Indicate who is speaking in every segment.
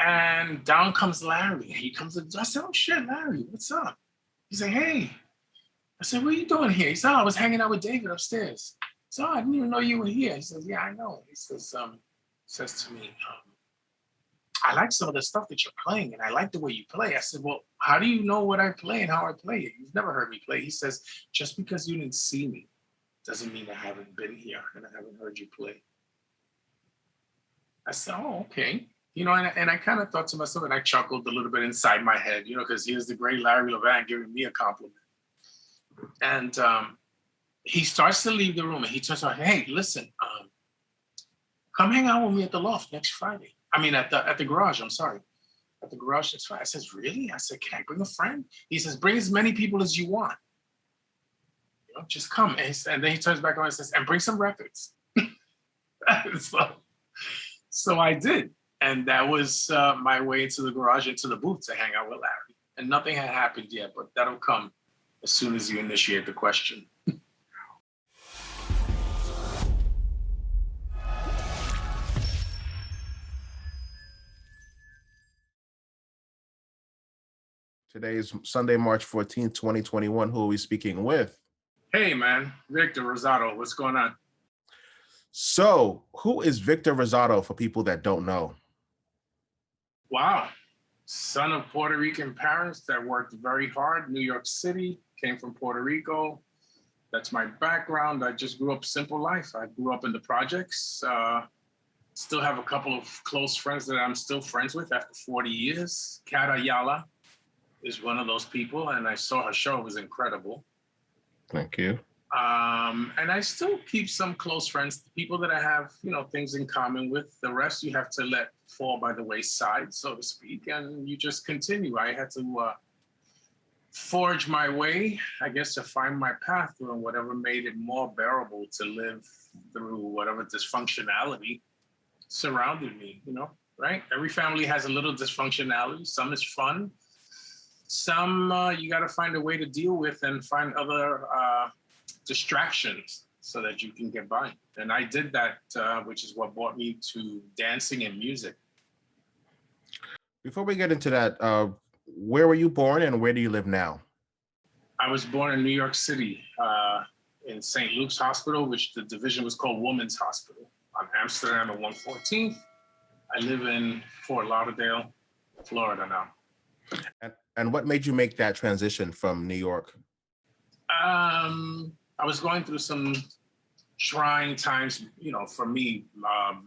Speaker 1: And down comes Larry. He comes to, I said, oh shit, Larry, what's up? He said, hey. I said, what are you doing here? He said, oh, I was hanging out with David upstairs. So I didn't even know you were here. He says, yeah, I know. He says to me, I like some of the stuff that you're playing, and I like the way you play. I said, well, how do you know what I play and how I play it? You've never heard me play. He says, just because you didn't see me doesn't mean I haven't been here and I haven't heard you play. I said, oh, okay. You know, and I kind of thought to myself, and I chuckled a little bit inside my head, you know, because here's the great Larry Levan giving me a compliment. And he starts to leave the room, and he turns around, hey, listen, come hang out with me at the Loft next Friday. I mean, at the garage, I'm sorry. At the garage next Friday. I says, really? I said, can I bring a friend? He says, bring as many people as you want. You know, just come. And then he turns back around and says, and bring some records. So I did. And that was my way into the garage, into the booth to hang out with Larry. And nothing had happened yet, but that'll come as soon as you initiate the question.
Speaker 2: Today is Sunday, March 14th, 2021. Who are we speaking with?
Speaker 1: Hey, man. Victor Rosado. What's going on?
Speaker 2: So, who is Victor Rosado for people that don't know?
Speaker 1: Wow. Son of Puerto Rican parents that worked very hard. New York City. Came from Puerto Rico. That's my background. I just grew up simple life. I grew up in the projects. Still have a couple of close friends that I'm still friends with after 40 years. Kat Ayala is one of those people, and I saw her show. It was incredible.
Speaker 2: Thank you.
Speaker 1: And I still keep some close friends, people that I have, you know, things in common with. The rest you have to let fall by the wayside, so to speak, and you just continue. I had to forge my way, I guess, to find my path through whatever made it more bearable to live through whatever dysfunctionality surrounded me, you know, right? Every family has a little dysfunctionality. Some is fun. Some you got to find a way to deal with and find other distractions so that you can get by. And I did that, which is what brought me to dancing and music.
Speaker 2: Before we get into that, where were you born and where do you live now?
Speaker 1: I was born in New York City in St. Luke's Hospital, which the division was called Women's Hospital, on Amsterdam and 114th. I live in Fort Lauderdale, Florida now.
Speaker 2: And what made you make that transition from New York?
Speaker 1: I was going through some trying times, you know, for me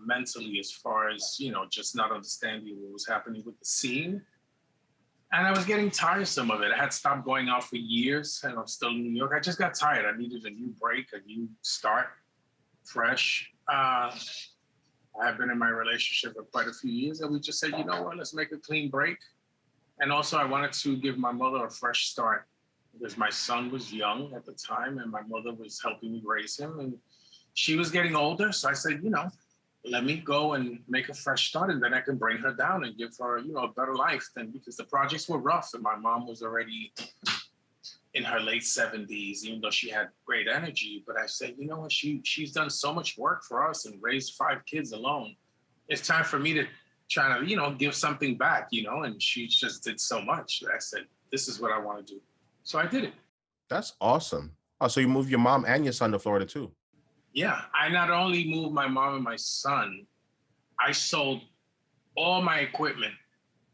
Speaker 1: mentally, as far as, you know, just not understanding what was happening with the scene. And I was getting tiresome of it. I had stopped going out for years and I'm still in New York. I just got tired. I needed a new break, a new start, fresh. I have been in my relationship for quite a few years and we just said, you know what, let's make a clean break. And also I wanted to give my mother a fresh start because my son was young at the time and my mother was helping me raise him and she was getting older. So I said, you know, let me go and make a fresh start and then I can bring her down and give her, you know, a better life than, because the projects were rough and my mom was already in her late 70s, even though she had great energy. But I said, you know what, she's done so much work for us and raised 5 kids alone. It's time for me to try to, you know, give something back, you know, and she just did so much. I said, this is what I want to do. So I did it.
Speaker 2: That's awesome. Oh, so you moved your mom and your son to Florida too?
Speaker 1: Yeah, I not only moved my mom and my son, I sold all my equipment,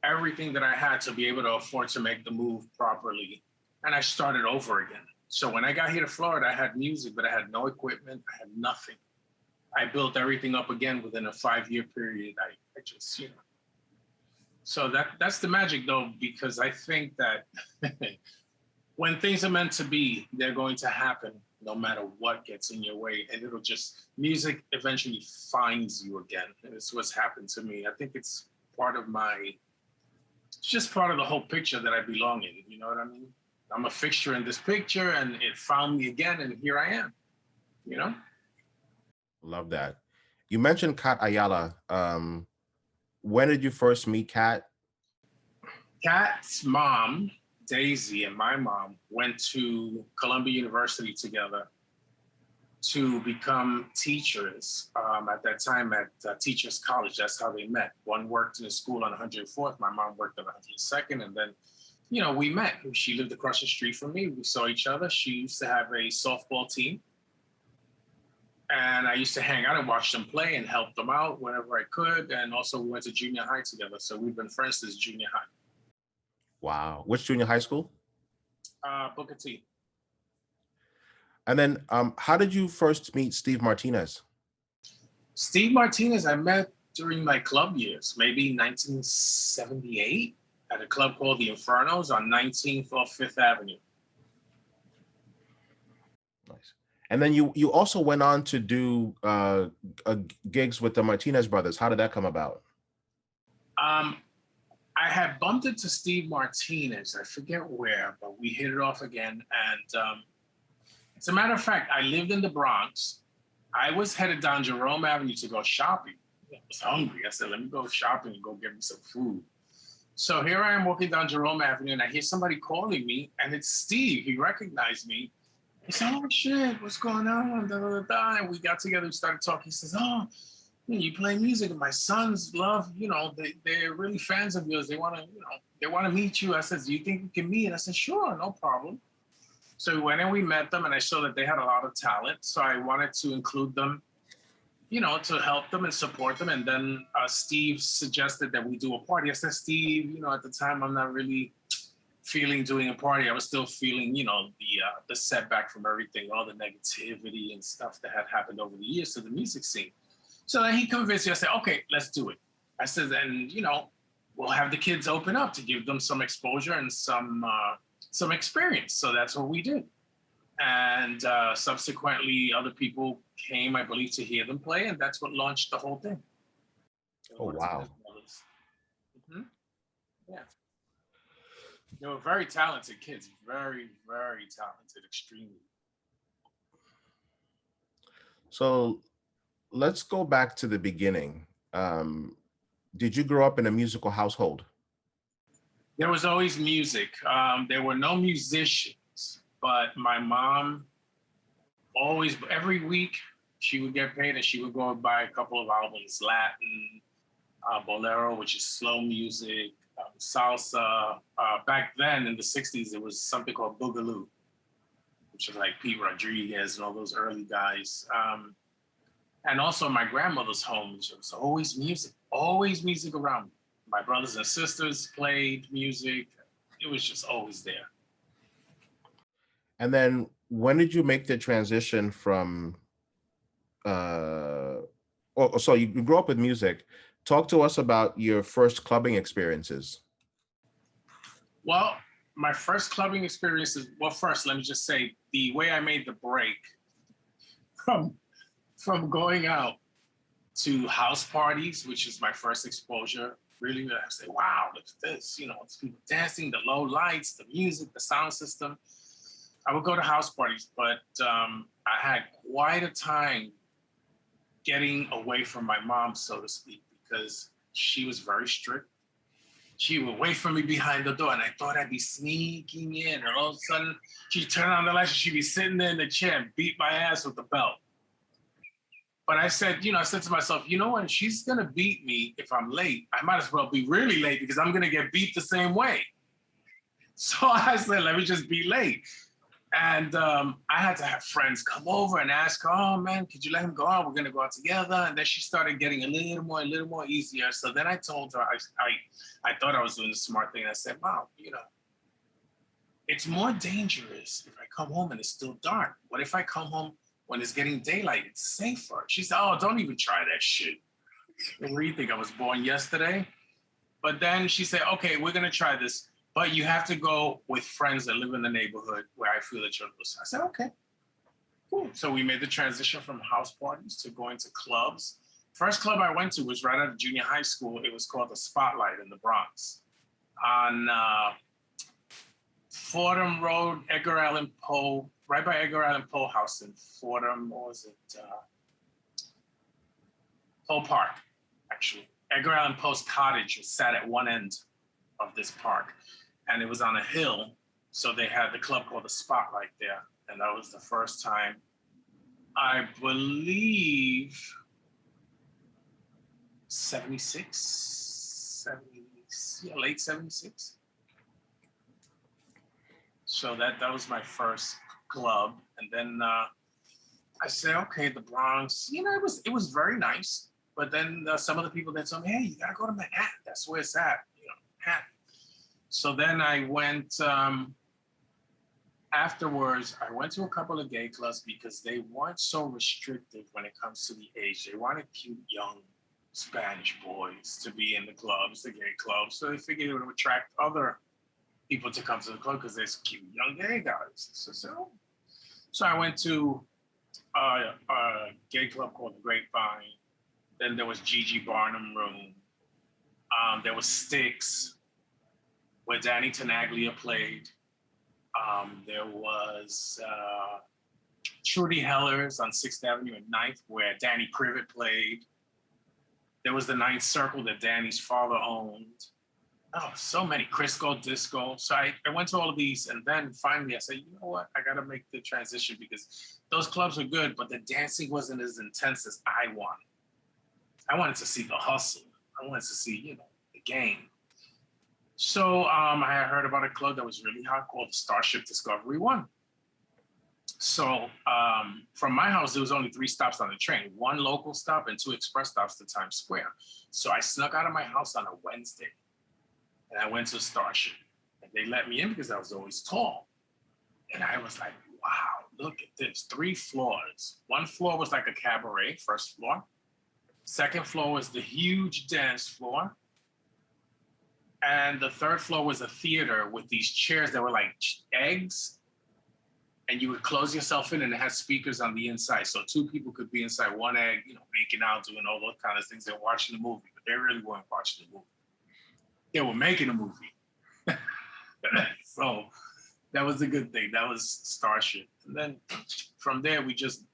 Speaker 1: everything that I had to be able to afford to make the move properly. And I started over again. So when I got here to Florida, I had music, but I had no equipment. I had nothing. I built everything up again within a 5-year period. I just, you know. So that's the magic though, because I think that when things are meant to be, they're going to happen no matter what gets in your way. And it'll just, music eventually finds you again. And it's what's happened to me. I think it's part of it's just part of the whole picture that I belong in. You know what I mean? I'm a fixture in this picture and it found me again and here I am, you know?
Speaker 2: Love that. You mentioned Kat Ayala. When did you first meet Kat?
Speaker 1: Kat's mom, Daisy, and my mom went to Columbia University together. to become teachers at that time at Teachers College. That's how they met. One worked in a school on 104th. My mom worked on 102nd. And then, you know, we met. She lived across the street from me. We saw each other. She used to have a softball team. And I used to hang out and watch them play and help them out whenever I could. And also we went to junior high together. So we've been friends since junior high.
Speaker 2: Wow. Which junior high school?
Speaker 1: Booker T.
Speaker 2: And then how did you first meet Steve Martinez?
Speaker 1: Steve Martinez, I met during my club years, maybe 1978, at a club called the Infernos on 19th off 5th Avenue.
Speaker 2: Nice. And then you also went on to do gigs with the Martinez Brothers. How did that come about?
Speaker 1: I had bumped into Steve Martinez. I forget where, but we hit it off again. And as a matter of fact, I lived in the Bronx. I was headed down Jerome Avenue to go shopping. I was hungry. I said, let me go shopping and go get me some food. So here I am walking down Jerome Avenue and I hear somebody calling me and it's Steve. He recognized me. He said, oh shit, what's going on? Da, da, da, da. And we got together, we started talking. He says, oh, you play music and my sons love, they're really fans of yours. They want to meet you. I said, do you think we can meet? And I said, sure, no problem. So we went and we met them and I saw that they had a lot of talent. So I wanted to include them, to help them and support them. And then Steve suggested that we do a party. I said, Steve, at the time I'm not really feeling doing a party. I was still feeling, the setback from everything, all the negativity and stuff that had happened over the years to the music scene. So then he convinced me. I said, okay, let's do it. I said, then, we'll have the kids open up to give them some exposure and some experience. So that's what we did. And subsequently, other people came, I believe, to hear them play. And that's what launched the whole thing.
Speaker 2: Oh, wow.
Speaker 1: Mm-hmm. Yeah. They were very talented kids. Very, very talented, extremely.
Speaker 2: So let's go back to the beginning. Did you grow up in a musical household?
Speaker 1: There was always music. There were no musicians, but my mom always, every week, she would get paid and she would go and buy a couple of albums, Latin, bolero, which is slow music, salsa. Back then in the 60s, there was something called Boogaloo, which was like Pete Rodriguez and all those early guys. And also my grandmother's home, there was always music around me. My brothers and sisters played music. It was just always there.
Speaker 2: And then when did you make the transition from, so you grew up with music. Talk to us about your first clubbing experiences.
Speaker 1: Well, my first clubbing experiences, first, let me just say, the way I made the break from going out to house parties, which is my first exposure, really, I say, wow, look at this, it's people dancing, the low lights, the music, the sound system. I would go to house parties, but I had quite a time getting away from my mom, so to speak, because she was very strict. She would wait for me behind the door, and I thought I'd be sneaking in, and all of a sudden, she'd turn on the lights, and she'd be sitting there in the chair and beat my ass with the belt. But I said, I said to myself, when she's going to beat me if I'm late, I might as well be really late because I'm going to get beat the same way. So I said, let me just be late. And I had to have friends come over and ask, oh, man, could you let him go out? We're going to go out together. And then she started getting a little more easier. So then I told her, I thought I was doing the smart thing. I said, Mom, it's more dangerous if I come home and it's still dark. What if I come home when it's getting daylight? It's safer. She said, oh, don't even try that shit. Where do you think I was born yesterday? But then she said, okay, we're going to try this, but you have to go with friends that live in the neighborhood where I feel that you're close. I said, okay, cool. So we made the transition from house parties to going to clubs. First club I went to was right out of junior high school. It was called the Spotlight in the Bronx on Fordham Road, Edgar Allan Poe, right by Edgar Allan Poe House in Fordham, or was it Poe Park, actually. Edgar Allan Poe's cottage was sat at one end of this park, and it was on a hill, so they had the club called the Spotlight there, and that was the first time I believe 76, 70, yeah, late 76. So that was my first club. And then I said, okay, the Bronx, it was very nice. But then some of the people that told me, hey, you gotta go to Manhattan. That's where it's at, Manhattan. So then I went, afterwards, I went to a couple of gay clubs because they weren't so restrictive when it comes to the age. They wanted cute, young Spanish boys to be in the clubs, the gay clubs. So they figured it would attract other people to come to the club because there's cute, young gay guys. So I went to a gay club called the Grapevine. Then there was Gigi Barnum Room. There was Styx, where Danny Tenaglia played. There was Trudy Heller's on 6th Avenue and 9th, where Danny Privet played. There was the Ninth Circle that Danny's father owned. Oh, so many. Crisco Disco. So I went to all of these, and then finally I said, you know what? I got to make the transition because those clubs were good, but the dancing wasn't as intense as I wanted. I wanted to see the hustle. I wanted to see, the game. So I had heard about a club that was really hot called Starship Discovery One. So from my house, there was only 3 stops on the train, 1 local stop and 2 express stops to Times Square. So I snuck out of my house on a Wednesday and I went to Starship. And they let me in because I was always tall. And I was like, wow, look at this, 3 floors. 1 floor was like a cabaret, first floor. Second floor was the huge dance floor. And the 3rd floor was a theater with these chairs that were like eggs. And you would close yourself in and it had speakers on the inside. So 2 people could be inside 1 egg, making out, doing all those kind of things. They're watching the movie, but they really weren't watching the movie. They were making a movie. So that was a good thing. That was Starship. And then from there, we just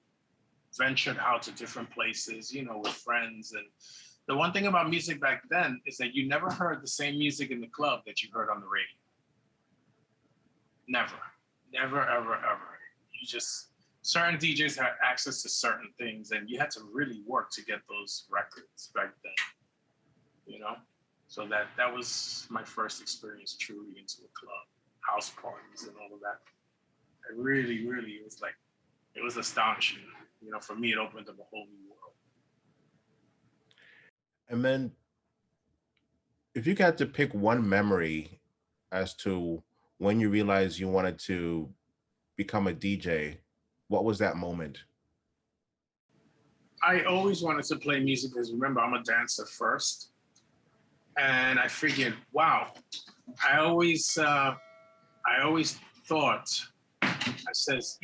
Speaker 1: ventured out to different places, with friends. And the one thing about music back then is that you never heard the same music in the club that you heard on the radio. Never, ever, ever. Certain DJs had access to certain things and you had to really work to get those records back then, So that was my first experience truly into a club, house parties and all of that. I really, it was astonishing. For me, it opened up a whole new world.
Speaker 2: And then if you got to pick one memory as to when you realized you wanted to become a DJ, what was that moment?
Speaker 1: I always wanted to play music because remember, I'm a dancer first. And I figured, wow, I always thought, I says,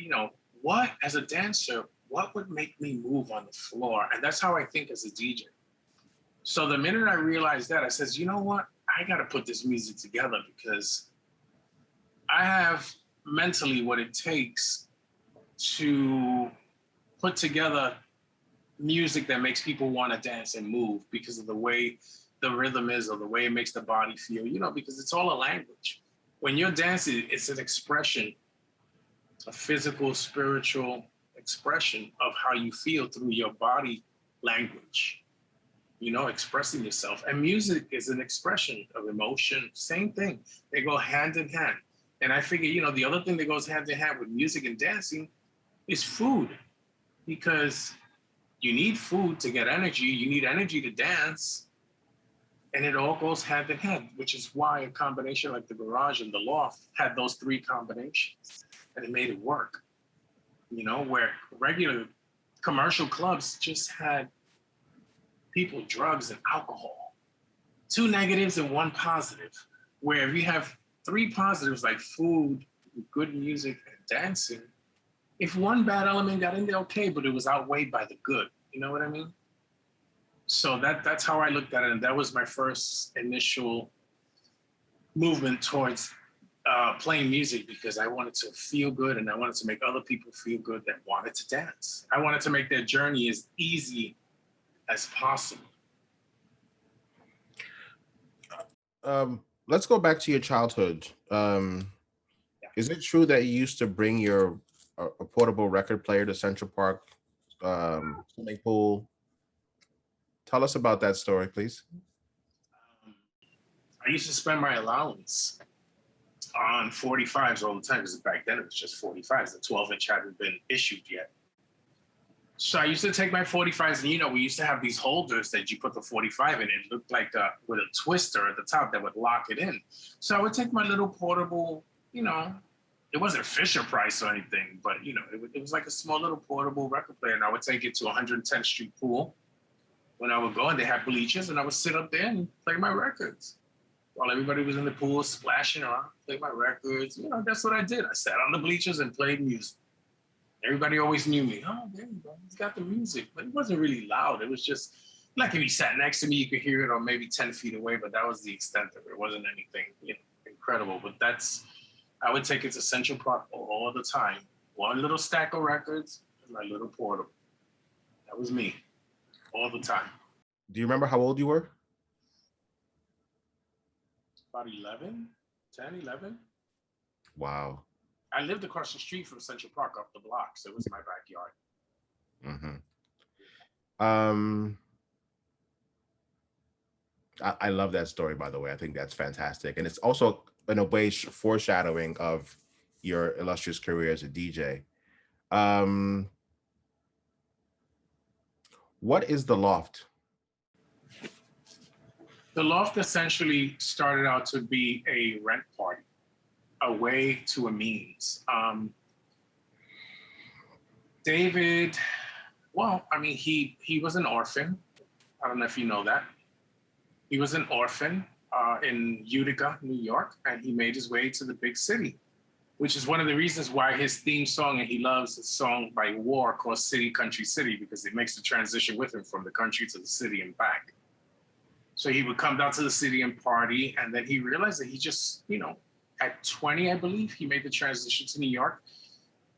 Speaker 1: what, as a dancer, what would make me move on the floor? And that's how I think as a DJ. So the minute I realized that, I says, you know what? I got to put this music together because I have mentally what it takes to put together music that makes people want to dance and move because of the way the rhythm is or the way it makes the body feel, because it's all a language. When you're dancing, it's an expression, a physical, spiritual expression of how you feel through your body language, expressing yourself. And music is an expression of emotion, same thing. They go hand in hand. And I figure, the other thing that goes hand in hand with music and dancing is food, because you need food to get energy. You need energy to dance. And it all goes hand in hand, which is why a combination like the Garage and the Loft had those 3 combinations. And it made it work, where regular commercial clubs just had people, drugs, and alcohol. 2 negatives and 1 positive. Where if you have 3 positives like food, good music, and dancing, if 1 bad element got in there, okay, but it was outweighed by the good. You know what I mean? So that's how I looked at it. And that was my first initial movement towards playing music, because I wanted to feel good and I wanted to make other people feel good that wanted to dance. I wanted to make their journey as easy as possible.
Speaker 2: Let's go back to your childhood. Is it true that you used to bring a portable record player to Central Park swimming pool. Tell us about that story, please.
Speaker 1: I used to spend my allowance on 45s all the time because back then it was just 45s. The 12-inch hadn't been issued yet. So I used to take my 45s, and we used to have these holders that you put the 45 in. It looked like with a twister at the top that would lock it in. So I would take my little portable, it wasn't Fisher Price or anything, but it was like a small little portable record player, and I would take it to 110th Street Pool when I would go, and they had bleachers, and I would sit up there and play my records while everybody was in the pool splashing around, play my records. That's what I did. I sat on the bleachers and played music. Everybody always knew me. Oh, there you go. He's got the music. But it wasn't really loud. It was just like if he sat next to me, you could hear it, or maybe 10 feet away, but that was the extent of it. It wasn't anything incredible. But I would take it to Central Park all the time. One little stack of records and my little portable. That was me all the time.
Speaker 2: Do you remember how old you were?
Speaker 1: About 10, 11.
Speaker 2: Wow.
Speaker 1: I lived across the street from Central Park up the block, so it was my backyard.
Speaker 2: Mm-hmm. I love that story, by the way. I think that's fantastic. And it's also, in a way, foreshadowing of your illustrious career as a DJ. What is the Loft?
Speaker 1: The Loft essentially started out to be a rent party, a way to a means. David, he was an orphan. I don't know if you know that. He was an orphan in Utica, New York, and he made his way to the big city, which is one of the reasons why his theme song, and he loves a song by War called City, Country, City, because it makes the transition with him from the country to the city and back. So he would come down to the city and party, and then he realized that he just, at 20, I believe, he made the transition to New York.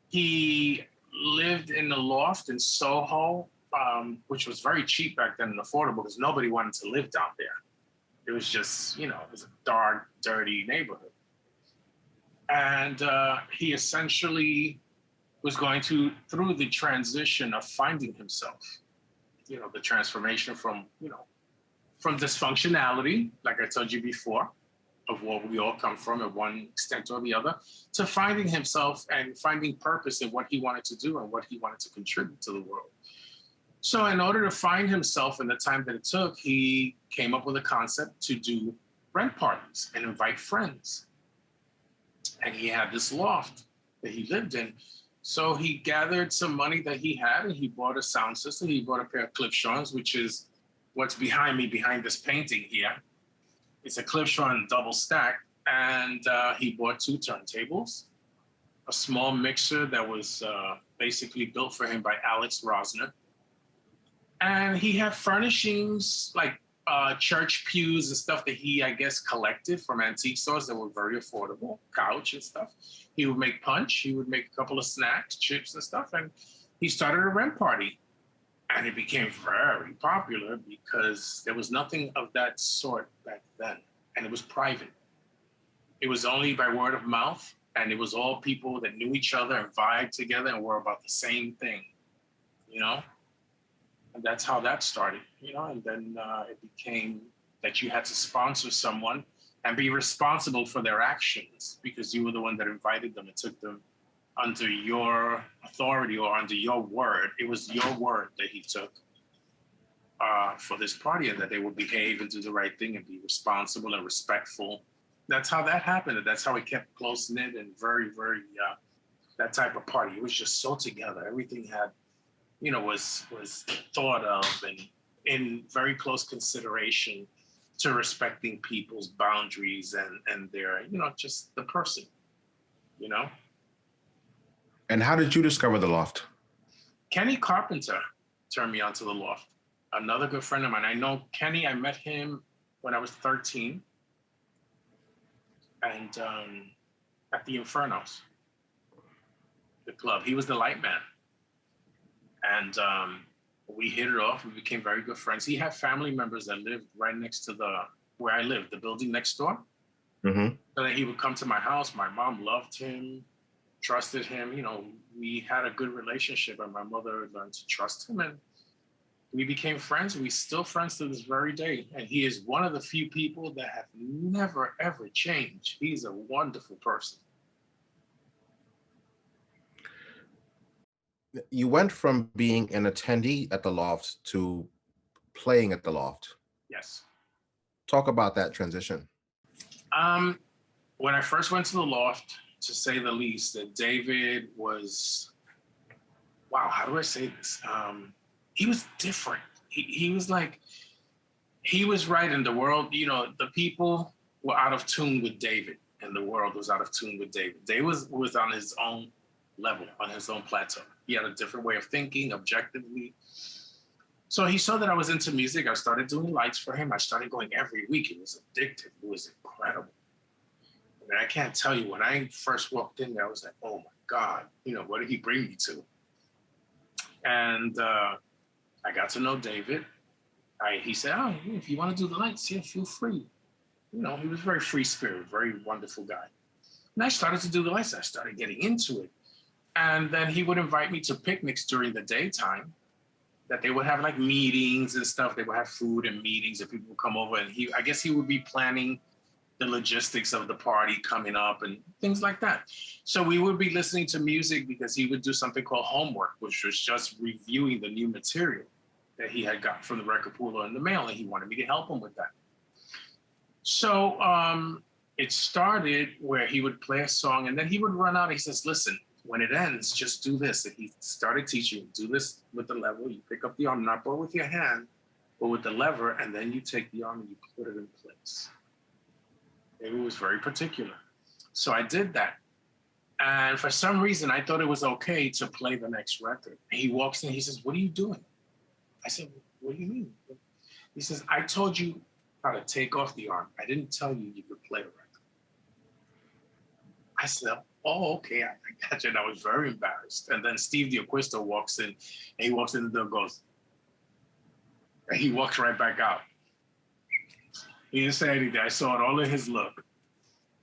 Speaker 1: He lived in the Loft in Soho, which was very cheap back then and affordable because nobody wanted to live down there. It was just, it was a dark, dirty neighborhood. And he essentially was going through the transition of finding himself, the transformation from dysfunctionality, like I told you before, of where we all come from at one extent or the other, to finding himself and finding purpose in what he wanted to do and what he wanted to contribute to the world. So in order to find himself in the time that it took, he came up with a concept to do rent parties and invite friends. And he had this loft that he lived in. So he gathered some money that he had and he bought a sound system. He bought a pair of Clipshaws, which is what's behind me, behind this painting here. It's a Clipshaw double stack. And he bought 2 turntables, a small mixer that was basically built for him by Alex Rosner. And he had furnishings like church pews and stuff that he, I guess, collected from antique stores that were very affordable, couch and stuff. He would make punch. He would make a couple of snacks, chips and stuff. And he started a rent party. And it became very popular because there was nothing of that sort back then. And it was private. It was only by word of mouth. And it was all people that knew each other and vibed together and were about the same thing, And that's how that started, and then it became that you had to sponsor someone and be responsible for their actions because you were the one that invited them and took them under your authority or under your word. It was your word that he took for this party, and that they would behave and do the right thing and be responsible and respectful. That's how that happened, and that's how it kept close-knit and very, very, that type of party. It was just so together. Everything had, was thought of and in very close consideration to respecting people's boundaries and their, just the person,
Speaker 2: And how did you discover the Loft?
Speaker 1: Kenny Carpenter turned me onto the Loft. Another good friend of mine. I know Kenny, I met him when I was 13 and at the Infernos, the club. He was the light man. And we hit it off. We became very good friends. He had family members that lived right next to where I lived, the building next door.
Speaker 2: Mm-hmm.
Speaker 1: So that he would come to my house. My mom loved him. trusted him. You know, we had a good relationship, and my mother learned to trust him, and we became friends. We still friends to this very day. And he is one of the few people that have never, ever changed. He's a wonderful person.
Speaker 2: You went from being an attendee at the Loft to playing at the Loft.
Speaker 1: Yes.
Speaker 2: Talk about that transition.
Speaker 1: When I first went to the Loft, to say the least, that David was, wow, how do I say this? He was different. He was like, he was right in the world. You know, the people were out of tune with David, and the world was out of tune with David. David was on his own level, on his own plateau. He had a different way of thinking, objectively. So he saw that I was into music. I started doing lights for him. I started going every week. It was addictive. It was incredible. I mean, I can't tell you, when I first walked in there, I was like, oh my God, you know, what did he bring me to? And I got to know David. He said, oh, if you want to do the lights, yeah, feel free. You know, he was very free spirit, very wonderful guy. And I started to do the lights. I started getting into it. And then he would invite me to picnics during the daytime, that they would have like meetings and stuff. They would have food and meetings, and people would come over, and I guess he would be planning the logistics of the party coming up and things like that. So we would be listening to music, because he would do something called homework, which was just reviewing the new material that he had got from the record pool or in the mail, and he wanted me to help him with that. So it started where he would play a song, and then he would run out. He says, listen, when it ends, just do this. And he started teaching, do this with the lever. You pick up the arm, not with your hand, but with the lever, and then you take the arm and you put it in place. It was very particular. So I did that. And for some reason, I thought it was okay to play the next record. He walks in, he says, what are you doing? I said, what do you mean? He says, I told you how to take off the arm. I didn't tell you you could play a record. I said, oh, okay, I got you. And I was very embarrassed. And then Steve D'Acquisto walks in, and he walks in the door and goes, and he walks right back out. He didn't say anything. I saw it all in his look.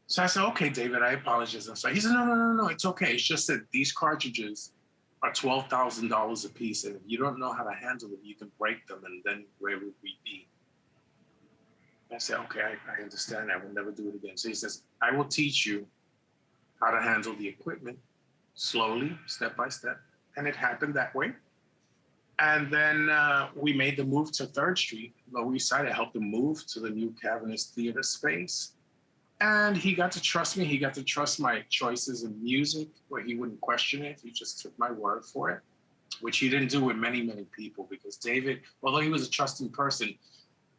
Speaker 1: So I said, okay, David, I apologize. I'm sorry. He said, no, it's okay. It's just that these cartridges are $12,000 a piece. And if you don't know how to handle them, you can break them. And then where would we be? I said, okay, I understand. I will never do it again. So he says, I will teach you how to handle the equipment slowly, step by step. And it happened that way. And then we made the move to 3rd Street, Lower East Side. I helped him move to the new Cavernous Theater space. And he got to trust me. He got to trust my choices in music, where he wouldn't question it. He just took my word for it, which he didn't do with many, many people, because David, although he was a trusting person,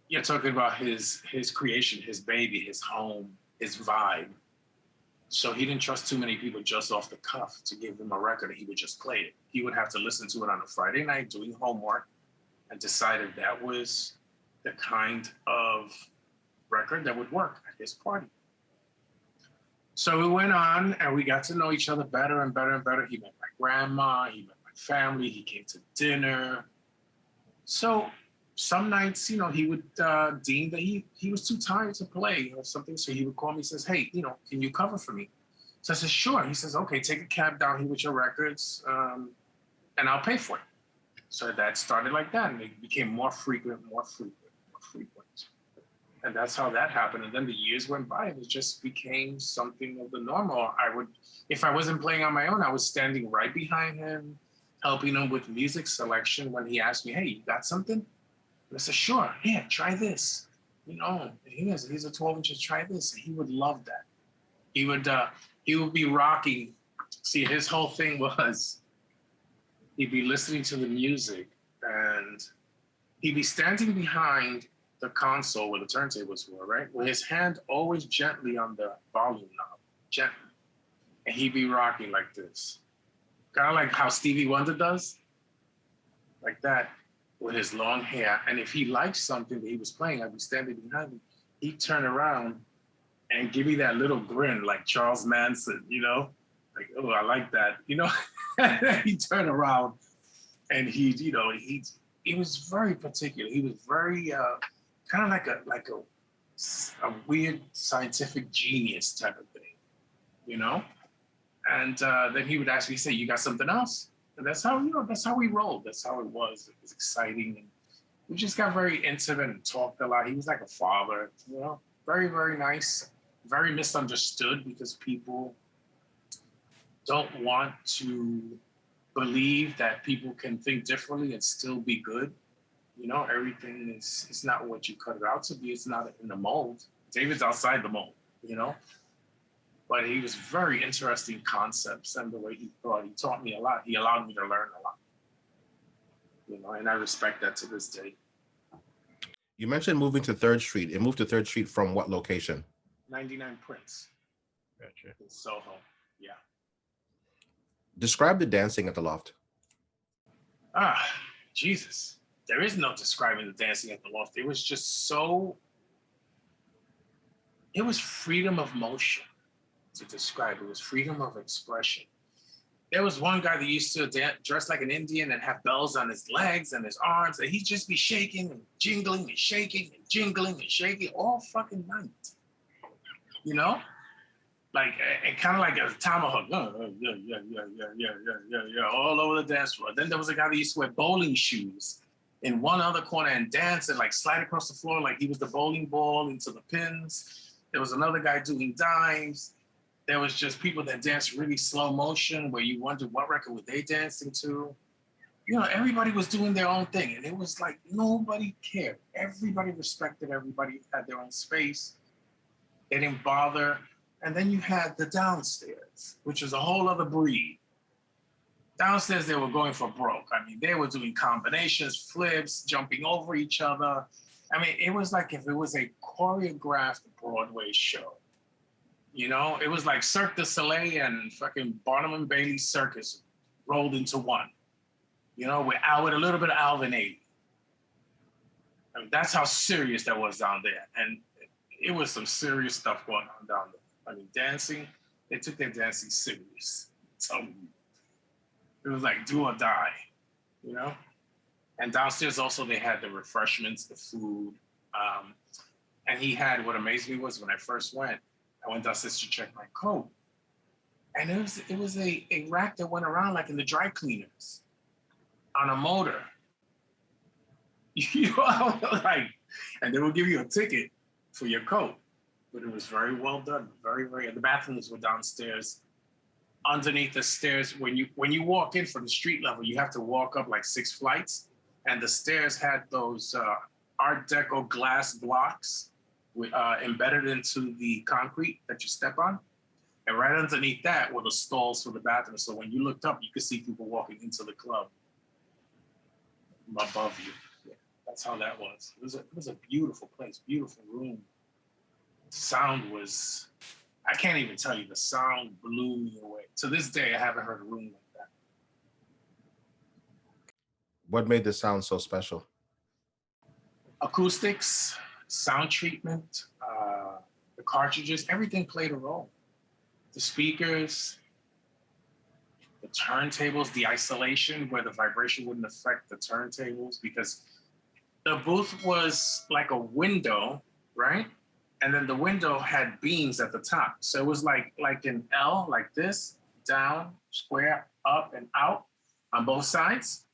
Speaker 1: you're talking about his creation, his baby, his home, his vibe. So he didn't trust too many people just off the cuff to give him a record and he would just play it. He would have to listen to it on a Friday night doing homework, and decided that was the kind of record that would work at his party. So we went on and we got to know each other better and better and better. He met my grandma, he met my family, he came to dinner. So some nights, you know, he would deem that he was too tired to play or something. So he would call me and says, hey, you know, can you cover for me? So I said, sure. He says, okay, take a cab down here with your records and I'll pay for it. So that started like that. And it became more frequent. And that's how that happened. And then the years went by and it just became something of the normal. If I wasn't playing on my own, I was standing right behind him, helping him with music selection when he asked me, hey, you got something? And I said, sure, yeah, try this. You know, here's a 12-inch, try this. And he would love that. He would be rocking. See, his whole thing was, he'd be listening to the music and he'd be standing behind the console where the turntables were, right? With his hand always gently on the volume knob, gently. And he'd be rocking like this. Kind of like how Stevie Wonder does, like that, with his long hair. And if he liked something that he was playing, I'd be standing behind him. He'd turn around and give me that little grin, like Charles Manson, you know? Like, oh, I like that, you know? He'd turn around and he was very particular. He was very, kind of like a weird scientific genius type of thing, you know? And then he would actually say, "You got something else?" And that's how we rolled. That's how it was. It was exciting. And we just got very intimate and talked a lot. He was like a father, very, very nice, very misunderstood because people don't want to believe that people can think differently and still be good. Everything is not what you cut it out to be. It's not in the mold. David's outside the mold, But he was very interesting concepts and the way he thought. He taught me a lot. He allowed me to learn a lot. And I respect that to this day.
Speaker 2: You mentioned moving to 3rd Street. It moved to 3rd Street from what location?
Speaker 1: 99 Prince.
Speaker 2: Gotcha.
Speaker 1: In Soho, yeah.
Speaker 2: Describe the dancing at the Loft.
Speaker 1: Jesus. There is no describing the dancing at the Loft. It was just it was freedom of motion to describe. It was freedom of expression. There was one guy that used to dress like an Indian and have bells on his legs and his arms, and he'd just be shaking and jingling and shaking and jingling and shaking all fucking night. Like, and kind of like a tomahawk, yeah, all over the dance floor. Then there was a guy that used to wear bowling shoes in one other corner and dance and like slide across the floor like he was the bowling ball into the pins. There was another guy doing dimes. There was just people that danced really slow motion where you wondered what record were they dancing to. Everybody was doing their own thing. And it was like nobody cared. Everybody respected everybody, had their own space. They didn't bother. And then you had the downstairs, which was a whole other breed. Downstairs, they were going for broke. I mean, they were doing combinations, flips, jumping over each other. I mean, it was like if it was a choreographed Broadway show. It was like Cirque du Soleil and fucking Barnum and Bailey Circus rolled into one. With a little bit of Alvin Ailey. I mean, that's how serious that was down there. And it was some serious stuff going on down there. I mean, dancing, they took their dancing serious. So it was like do or die, And downstairs also they had the refreshments, the food. And he had, what amazed me was when I first went, I went downstairs to check my coat. And it was a rack that went around like in the dry cleaners on a motor. And they will give you a ticket for your coat. But it was very well done, very, very. The bathrooms were downstairs. Underneath the stairs, when you walk in from the street level, you have to walk up like 6 flights, and the stairs had those Art Deco glass blocks embedded into the concrete that you step on, and right underneath that were the stalls for the bathroom. So when you looked up, you could see people walking into the club above you. Yeah, that's how that was. It was a beautiful place, beautiful room. Sound was. I can't even tell you, the sound blew me away. To this day, I haven't heard a room like that.
Speaker 2: What made the sound so special?
Speaker 1: Acoustics, sound treatment, the cartridges, everything played a role. The speakers, the turntables, the isolation where the vibration wouldn't affect the turntables, because the booth was like a window, right? And then the window had beams at the top. So it was like an L, like this, down, square, up, and out on both sides.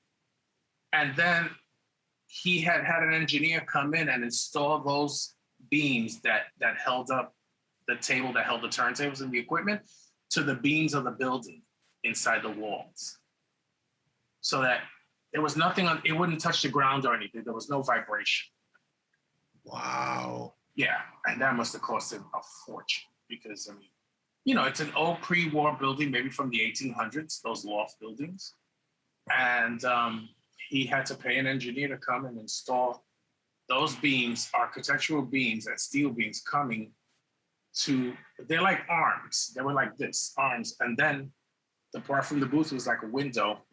Speaker 1: And then he had an engineer come in and install those beams that held up the table that held the turntables and the equipment to the beams of the building inside the walls. So that there was nothing it wouldn't touch the ground or anything. There was no vibration.
Speaker 2: Wow.
Speaker 1: Yeah, and that must have cost him a fortune because, I mean, it's an old pre-war building, maybe from the 1800s, those loft buildings. And he had to pay an engineer to come and install those beams, architectural beams and steel beams coming to, they're like arms. They were like this, arms. And then the part from the booth was like a window,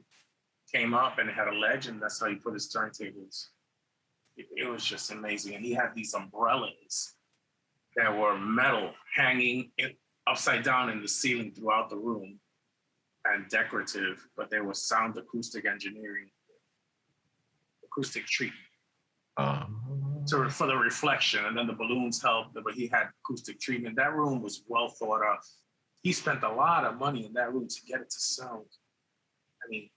Speaker 1: came up and it had a ledge, and that's how he put his turntables. It was just amazing. And he had these umbrellas that were metal hanging upside down in the ceiling throughout the room and decorative, but they were sound acoustic engineering, acoustic treatment for the reflection. And then the balloons helped, but he had acoustic treatment. That room was well thought of. He spent a lot of money in that room to get it to sound, I mean,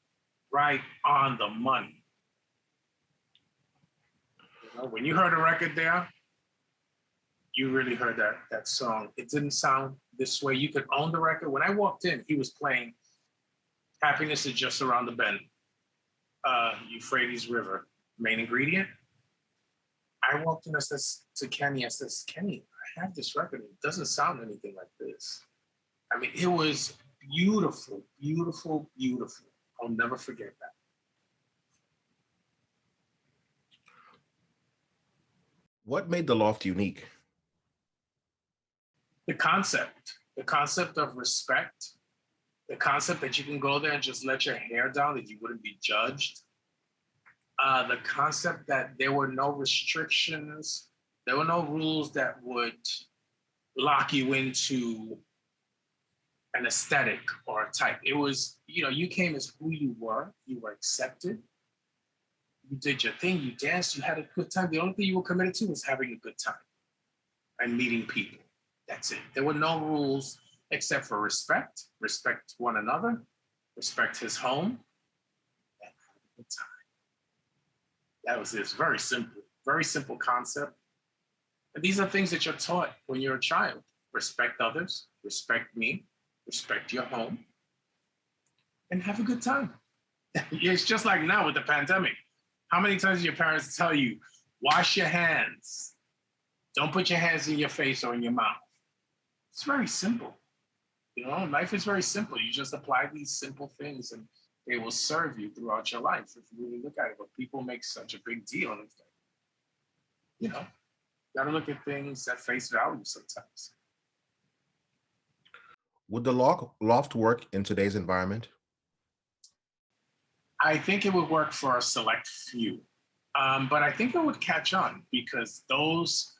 Speaker 1: right on the money. You know, when you heard a record there, you really heard that song. It didn't sound this way. You could own the record. When I walked in, he was playing Happiness is Just Around the Bend, Euphrates River, main ingredient. I walked in, I said to Kenny, I says, Kenny, I have this record. It doesn't sound anything like this. I mean, it was beautiful, beautiful, beautiful. I'll never forget that.
Speaker 2: What made the Loft unique?
Speaker 1: The concept of respect, the concept that you can go there and just let your hair down, that you wouldn't be judged. The concept that there were no restrictions, there were no rules that would lock you into an aesthetic or a type. It was, you know, you came as who you were accepted, you did your thing, you danced, you had a good time. The only thing you were committed to was having a good time and meeting people. That's it. There were no rules except for respect one another, respect his home, and have a good time. That was it. Very simple concept. And these are things that you're taught when you're a child. Respect others, respect me, respect your home, and have a good time. It's just like now with the pandemic. How many times do your parents tell you, wash your hands? Don't put your hands in your face or in your mouth. It's very simple. You know, life is very simple. You just apply these simple things and they will serve you throughout your life if you really look at it. But people make such a big deal of it. You know, you gotta look at things at face value sometimes.
Speaker 2: Would the Loft work in today's environment?
Speaker 1: I think it would work for a select few, but I think it would catch on because those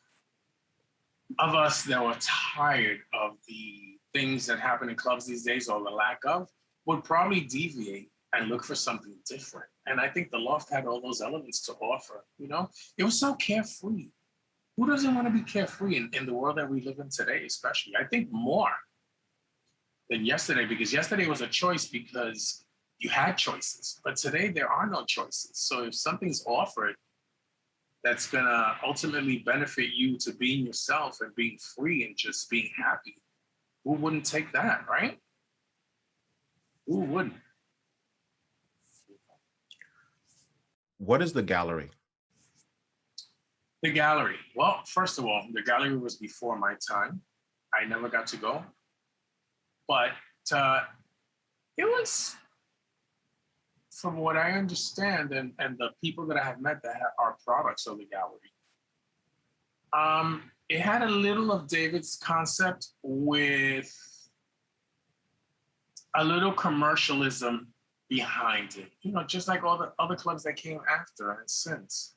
Speaker 1: of us that were tired of the things that happen in clubs these days or the lack of would probably deviate and look for something different. And I think the Loft had all those elements to offer, you know? It was so carefree. Who doesn't want to be carefree in the world that we live in today, especially? I think more than yesterday, because yesterday was a choice because you had choices, but today there are no choices. So if something's offered that's gonna ultimately benefit you to being yourself and being free and just being happy, who wouldn't take that, right? Who wouldn't?
Speaker 2: What is the gallery?
Speaker 1: The gallery. Well, first of all, the gallery was before my time. I never got to go. But it was, from what I understand, and the people that I have met that are products of the gallery, it had a little of David's concept with a little commercialism behind it, you know, just like all the other clubs that came after and since,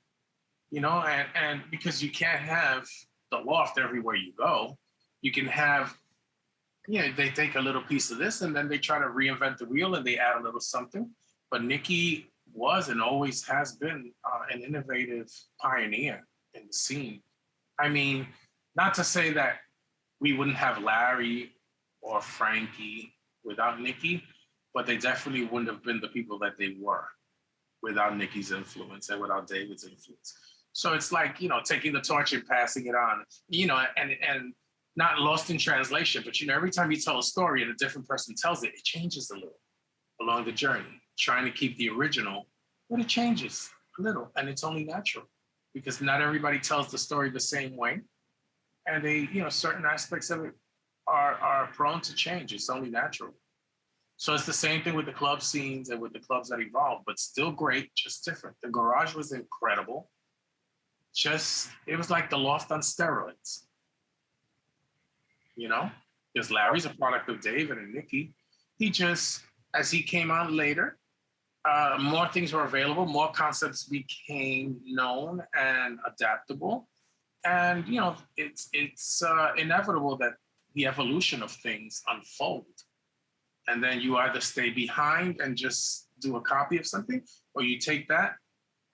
Speaker 1: you know, and because you can't have the Loft everywhere you go. You can have, you know, they take a little piece of this and then they try to reinvent the wheel and they add a little something. But Nicci was and always has been an innovative pioneer in the scene. I mean, not to say that we wouldn't have Larry or Frankie without Nicci, but they definitely wouldn't have been the people that they were without Nicci's influence and without David's influence. So it's like, you know, taking the torch and passing it on, you know, and not lost in translation, but, you know, every time you tell a story and a different person tells it, it changes a little along the journey, trying to keep the original, but it changes a little, and it's only natural because not everybody tells the story the same way. And they, you know, certain aspects of it are prone to change. It's only natural. So it's the same thing with the club scenes and with the clubs that evolved, but still great, just different. The Garage was incredible. Just, it was like the Loft on steroids. You know, because Larry's a product of David and Nicci. He just, as he came on later, more things were available, more concepts became known and adaptable. And, you know, it's inevitable that the evolution of things unfold. And then you either stay behind and just do a copy of something, or you take that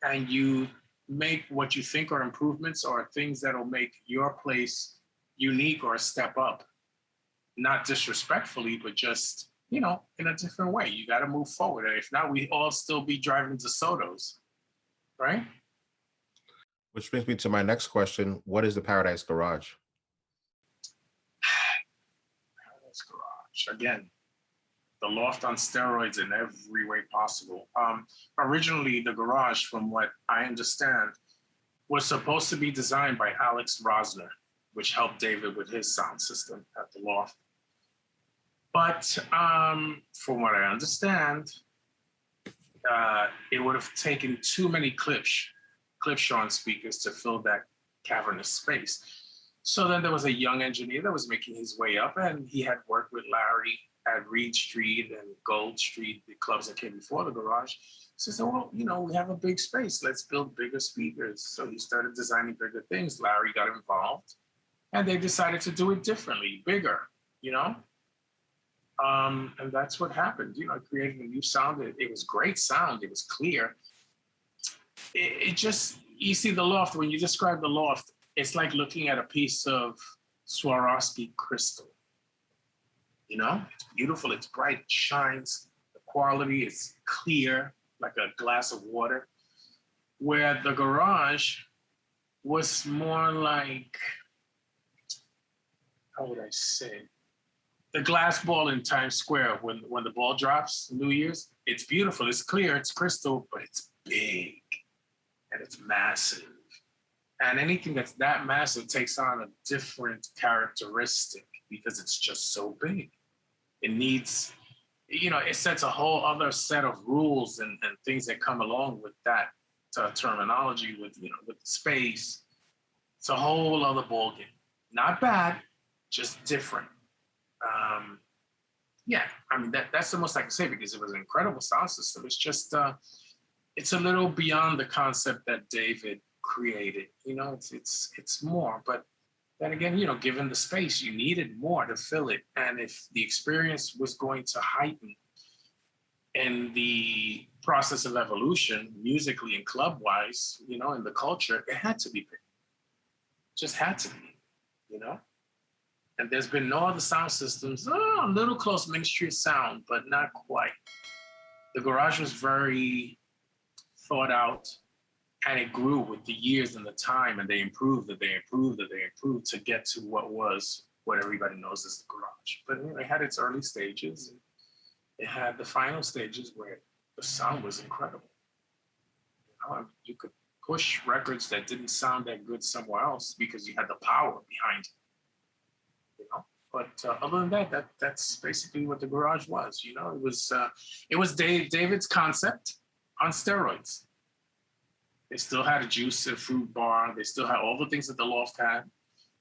Speaker 1: and you make what you think are improvements or things that'll make your place unique or a step up. not disrespectfully, but just, in a different way. You got to move forward. And if not, we all still be driving DeSoto's, right?
Speaker 2: Which brings me to my next question. What is the Paradise Garage?
Speaker 1: Paradise Garage. Again, the Loft on steroids in every way possible. Originally, the garage, from what I understand, was supposed to be designed by Alex Rosner, which helped David with his sound system at the Loft. But from what I understand, it would have taken too many Clipshawn speakers to fill that cavernous space. So then there was a young engineer that was making his way up, and he had worked with Larry at Reed Street and Gold Street, the clubs that came before the garage. So he said, well, we have a big space. Let's build bigger speakers. So he started designing bigger things. Larry got involved, and they decided to do it differently, bigger, and that's what happened. Creating a new sound. It was great sound. It was clear. It just, you see the Loft, when you describe the Loft, it's like looking at a piece of Swarovski crystal. It's beautiful, it's bright, it shines, the quality is clear, like a glass of water. Where the garage was more like, how would I say? The glass ball in Times Square, when the ball drops New Year's, it's beautiful, it's clear, it's crystal, but it's big and it's massive. And anything that's that massive takes on a different characteristic because it's just so big. It needs, it sets a whole other set of rules and things that come along with that terminology, with the space. It's a whole other ballgame. Not bad, just different. That's the most I can say, because it was an incredible sound system. It's just, it's a little beyond the concept that David created. It's more, but then again, given the space, you needed more to fill it. And if the experience was going to heighten in the process of evolution, musically and club-wise, in the culture, it had to be big. Just had to be, And there's been no other sound systems, a little close Ministry of Sound, but not quite. The garage was very thought out. And it grew with the years and the time, and they improved to get to what everybody knows as the garage. But it had its early stages, and it had the final stages where the sound was incredible. You could push records that didn't sound that good somewhere else because you had the power behind it. But other than that, that's basically what the garage was. It was David's concept on steroids. They still had a juice and fruit bar. They still had all the things that the Loft had.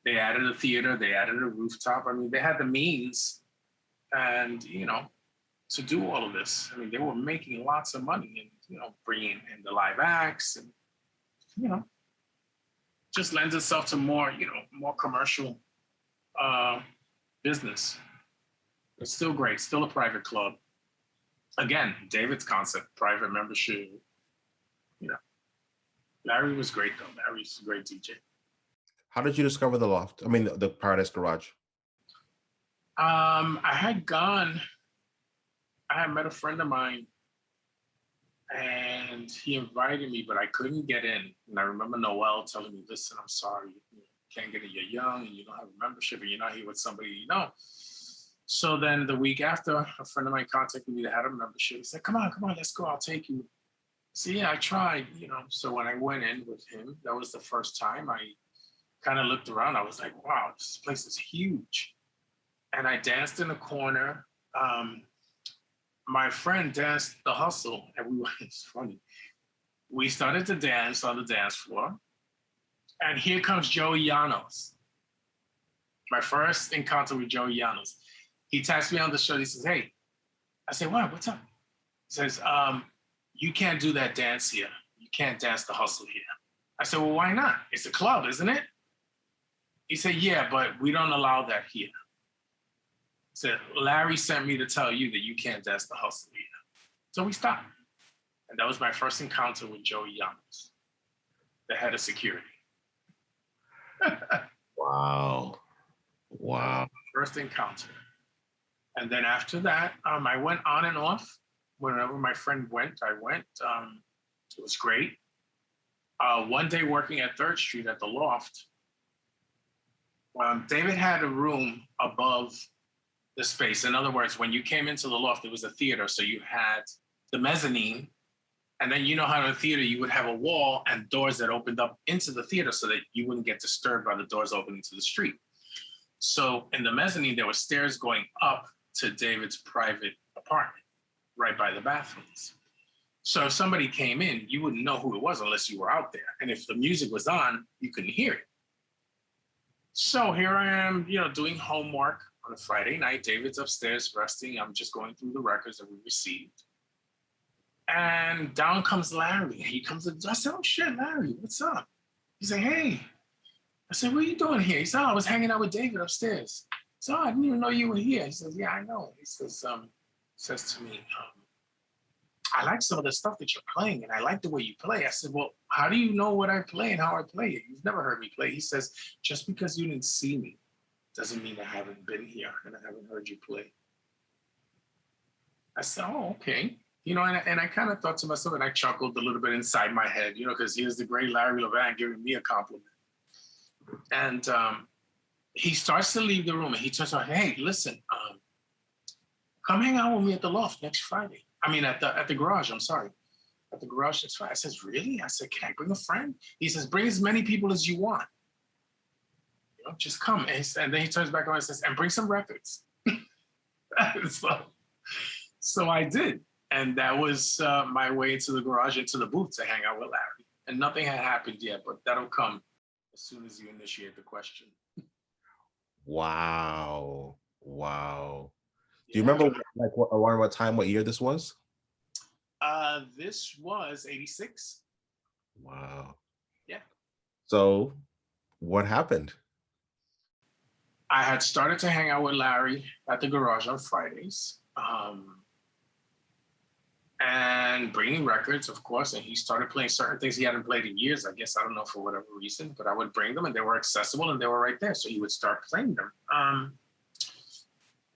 Speaker 1: They added a theater. They added a rooftop. They had the means and, to do all of this. They were making lots of money and, bringing in the live acts and, just lends itself to more, more commercial business. It's still great. Still a private club. Again, David's concept, private membership, Larry was great, though. Larry's a great DJ.
Speaker 2: How did you discover the Loft? The Paradise Garage.
Speaker 1: I had met a friend of mine, and he invited me, but I couldn't get in. And I remember Noel telling me, listen, I'm sorry, you can't get in, you're young, and you don't have a membership, and you're not here with somebody you know. So then the week after, a friend of mine contacted me that had a membership. He said, come on, let's go, I'll take you. So yeah, I tried, So when I went in with him, that was the first time I kind of looked around. I was like, wow, this place is huge. And I danced in a corner. My friend danced the hustle, and it's funny. We started to dance on the dance floor, and here comes Joey Llanos. My first encounter with Joey Llanos. He taps me on the shoulder. He says, hey. I said, what? What's up? He says, you can't do that dance here. You can't dance the hustle here. I said, well, why not? It's a club, isn't it? He said, yeah, but we don't allow that here. He said, Larry sent me to tell you that you can't dance the hustle here. So we stopped. And that was my first encounter with Joey Llanos, the head of security.
Speaker 2: Wow.
Speaker 1: First encounter. And then after that, I went on and off. Whenever my friend went, I went. It was great. One day working at 3rd Street at the Loft, David had a room above the space. In other words, when you came into the Loft, it was a theater. So you had the mezzanine, and then you know how in a theater you would have a wall and doors that opened up into the theater so that you wouldn't get disturbed by the doors opening to the street. So in the mezzanine, there were stairs going up to David's private apartment, right by the bathrooms. So if somebody came in, you wouldn't know who it was unless you were out there. And if the music was on, you couldn't hear it. So here I am, doing homework on a Friday night. David's upstairs resting. I'm just going through the records that we received. And down comes Larry. He comes in. I said, oh shit, Larry, what's up? He said, hey. I said, what are you doing here? He said, oh, I was hanging out with David upstairs. So I didn't even know you were here. He says, yeah, I know. He says to me, I like some of the stuff that you're playing, and I like the way you play. I said, well, how do you know what I play and how I play it? You've never heard me play. He says, just because you didn't see me doesn't mean I haven't been here and I haven't heard you play. I said, oh, okay. And I kind of thought to myself, and I chuckled a little bit inside my head, because here's the great Larry Levan giving me a compliment. And he starts to leave the room, and he turns around, hey, listen, come hang out with me at the Loft next Friday. I mean, at the garage, I'm sorry. At the garage next Friday. I says, really? I said, can I bring a friend? He says, bring as many people as you want. Just come. And then he turns back around and says, and bring some records. So I did. And that was my way into the garage, into the booth to hang out with Larry. And nothing had happened yet, but that'll come as soon as you initiate the question.
Speaker 2: Wow. Do you remember around what time, what year this was?
Speaker 1: This was 86.
Speaker 2: Wow.
Speaker 1: Yeah.
Speaker 2: So what happened?
Speaker 1: I had started to hang out with Larry at the garage on Fridays. And bringing records, of course, and he started playing certain things he hadn't played in years, I guess, I don't know, for whatever reason, but I would bring them and they were accessible and they were right there, so he would start playing them.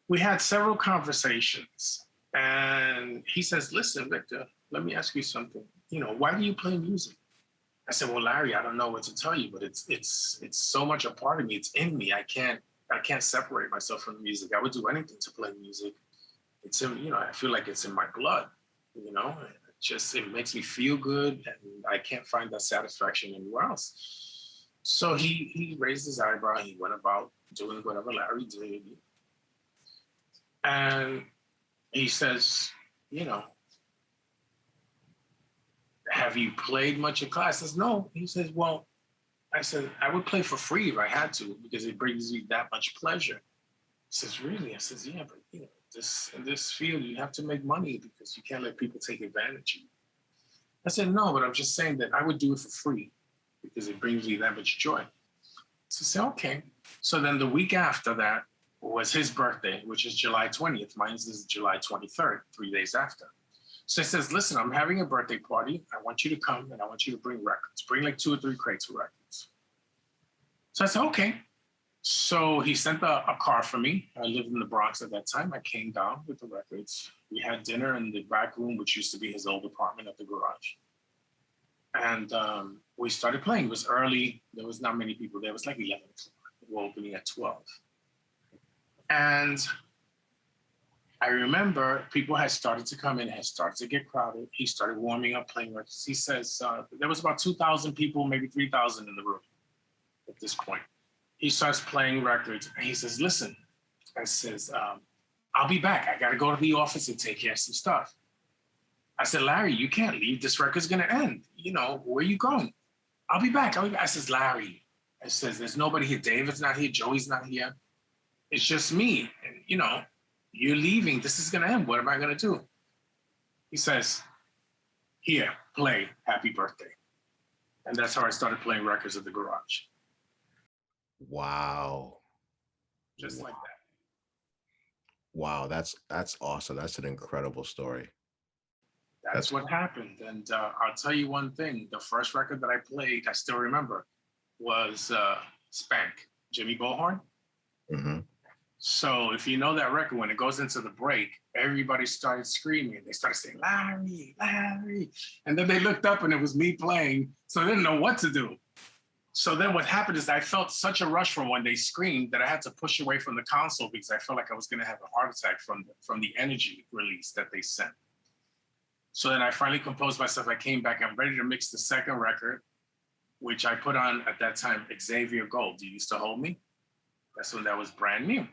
Speaker 1: We had several conversations, and he says, listen, Victor, let me ask you something. Why do you play music? I said, well, Larry, I don't know what to tell you, but it's so much a part of me, it's in me, I can't separate myself from the music. I would do anything to play music. It's in, I feel like it's in my blood. It makes me feel good, and I can't find that satisfaction anywhere else. So he raised his eyebrow. He went about doing whatever Larry did. And he says, have you played much in class? I says, no. He says, well, I said, I would play for free if I had to, because it brings me that much pleasure. He says, really? I says, yeah, but in this field, you have to make money because you can't let people take advantage of you. I said, no, but I'm just saying that I would do it for free because it brings me that much joy. So I said, okay. So then the week after that was his birthday, which is July 20th. Mine is July 23rd, 3 days after. So he says, listen, I'm having a birthday party. I want you to come and I want you to bring records. Bring like 2 or 3 crates of records. So I said, okay. So he sent a car for me. I lived in the Bronx at that time. I came down with the records. We had dinner in the back room, which used to be his old apartment at the garage. And we started playing. It was early. There was not many people there. It was like 11 o'clock. We were opening at 12. And I remember people had started to come in, had started to get crowded. He started warming up, playing records. He says there was about 2,000 people, maybe 3,000 in the room at this point. He starts playing records, and he says, listen, I says, I'll be back. I got to go to the office and take care of some stuff. I said, Larry, you can't leave. This record's going to end. Where are you going? I'll be back. I says, Larry, I says, there's nobody here. David's not here. Joey's not here. It's just me. And, you're leaving. This is going to end. What am I going to do? He says, here, play Happy Birthday. And that's how I started playing records at the garage.
Speaker 2: Wow.
Speaker 1: Just like that.
Speaker 2: Wow, that's awesome. That's an incredible story.
Speaker 1: That's what happened. And I'll tell you one thing. The first record that I played, I still remember, was Spank, Jimmy Bullhorn.
Speaker 2: Mm-hmm.
Speaker 1: So if you know that record, when it goes into the break, everybody started screaming. They started saying, Larry, Larry. And then they looked up and it was me playing. So they didn't know what to do. So then what happened is I felt such a rush from when they screamed that I had to push away from the console because I felt like I was going to have a heart attack from the energy release that they sent. So then I finally composed myself. I came back. I'm ready to mix the second record, which I put on at that time, Xavier Gold. You Used to Hold Me. That's when that was brand new.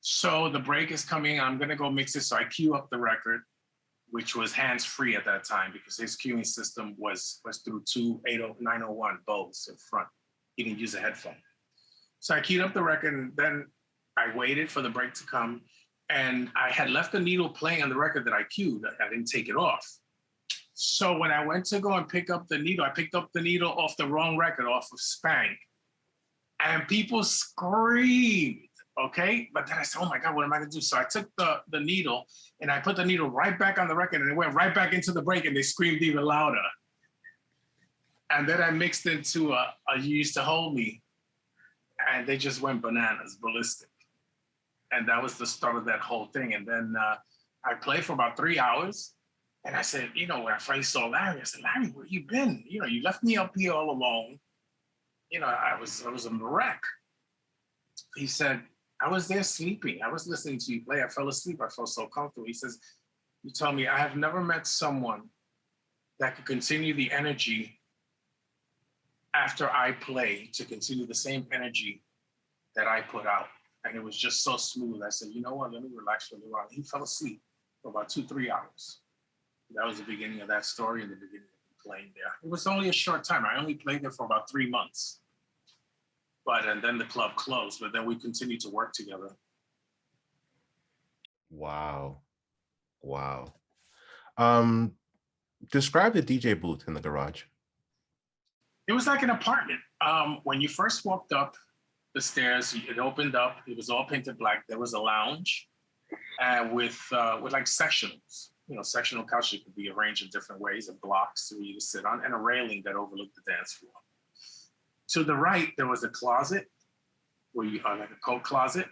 Speaker 1: So the break is coming. I'm going to go mix it. So I queue up the record, which was hands-free at that time because his queuing system was through two 901 Bose in front. He didn't use a headphone. So I queued up the record, and then I waited for the break to come. And I had left the needle playing on the record that I queued. I didn't take it off. So when I went to go and pick up the needle, I picked up the needle off the wrong record, off of Spank. And people screamed. Okay, but then I said, oh my God, what am I gonna do? So I took the needle and I put the needle right back on the record and it went right back into the break and they screamed even louder. And then I mixed into a You Used to Hold Me and they just went bananas, ballistic. And that was the start of that whole thing. And then I played for about 3 hours and I said, when I finally saw Larry, I said, Larry, where you been? You left me up here all alone. I was a wreck. He said, I was there sleeping. I was listening to you play. I fell asleep. I felt so comfortable. He says, you told me, I have never met someone that could continue the energy after I play to continue the same energy that I put out. And it was just so smooth. I said, you know what? Let me relax for a little while. He fell asleep for about 2-3 hours. That was the beginning of that story and the beginning of playing there. It was only a short time. I only played there for about 3 months. And then the club closed, but then we continued to work together.
Speaker 2: Wow. Describe the DJ booth in the garage.
Speaker 1: It was like an apartment. When you first walked up the stairs, it opened up. It was all painted black. There was a lounge with like sectionals. Sectional couches could be arranged in different ways, and blocks for you to sit on, and a railing that overlooked the dance floor. To the right, there was a closet where you like a coat closet.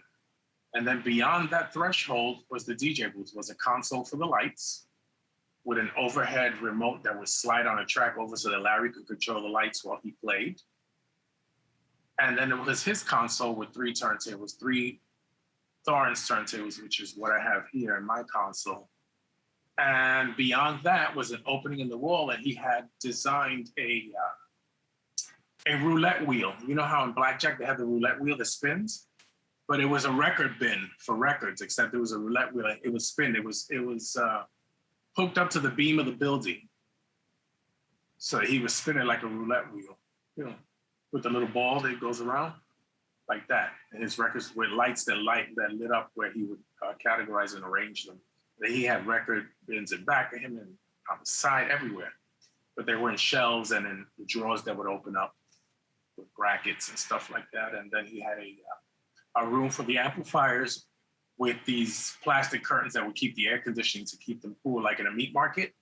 Speaker 1: And then beyond that threshold was the DJ booth, was a console for the lights with an overhead remote that would slide on a track over so that Larry could control the lights while he played. And then it was his console with 3 turntables, 3 Thorns turntables, which is what I have here in my console. And beyond that was an opening in the wall, and he had designed a roulette wheel. You know how in blackjack they have the roulette wheel that spins? But it was a record bin for records, except it was a roulette wheel. It was spin. It was hooked up to the beam of the building. So he was spinning like a roulette wheel, with the little ball that goes around, like that. And his records with lights that lit up where he would categorize and arrange them. And he had record bins in back of him and on the side, everywhere. But they were in shelves and in drawers that would open up with brackets and stuff like that. And then he had a room for the amplifiers with these plastic curtains that would keep the air conditioning to keep them cool, like in a meat market,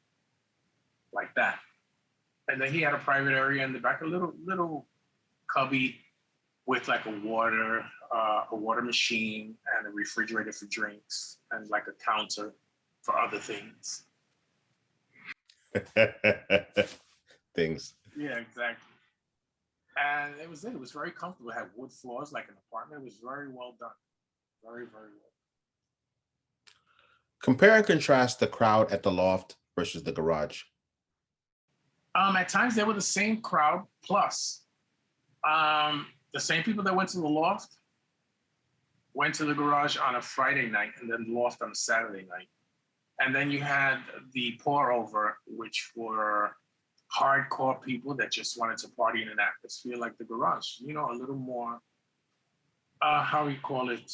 Speaker 1: like that. And then he had a private area in the back, a little cubby with like a water machine and a refrigerator for drinks and like a counter for other things.
Speaker 2: Things.
Speaker 1: Yeah, exactly. And it was very comfortable. It had wood floors like an apartment. It was very well done. Very, very well.
Speaker 2: Compare and contrast the crowd at the Loft versus the garage.
Speaker 1: At times they were the same crowd plus. The same people that went to the Loft went to the garage on a Friday night and then Loft on a Saturday night. And then you had the pour over, which were hardcore people that just wanted to party in an atmosphere like the garage, a little more, how do you call it?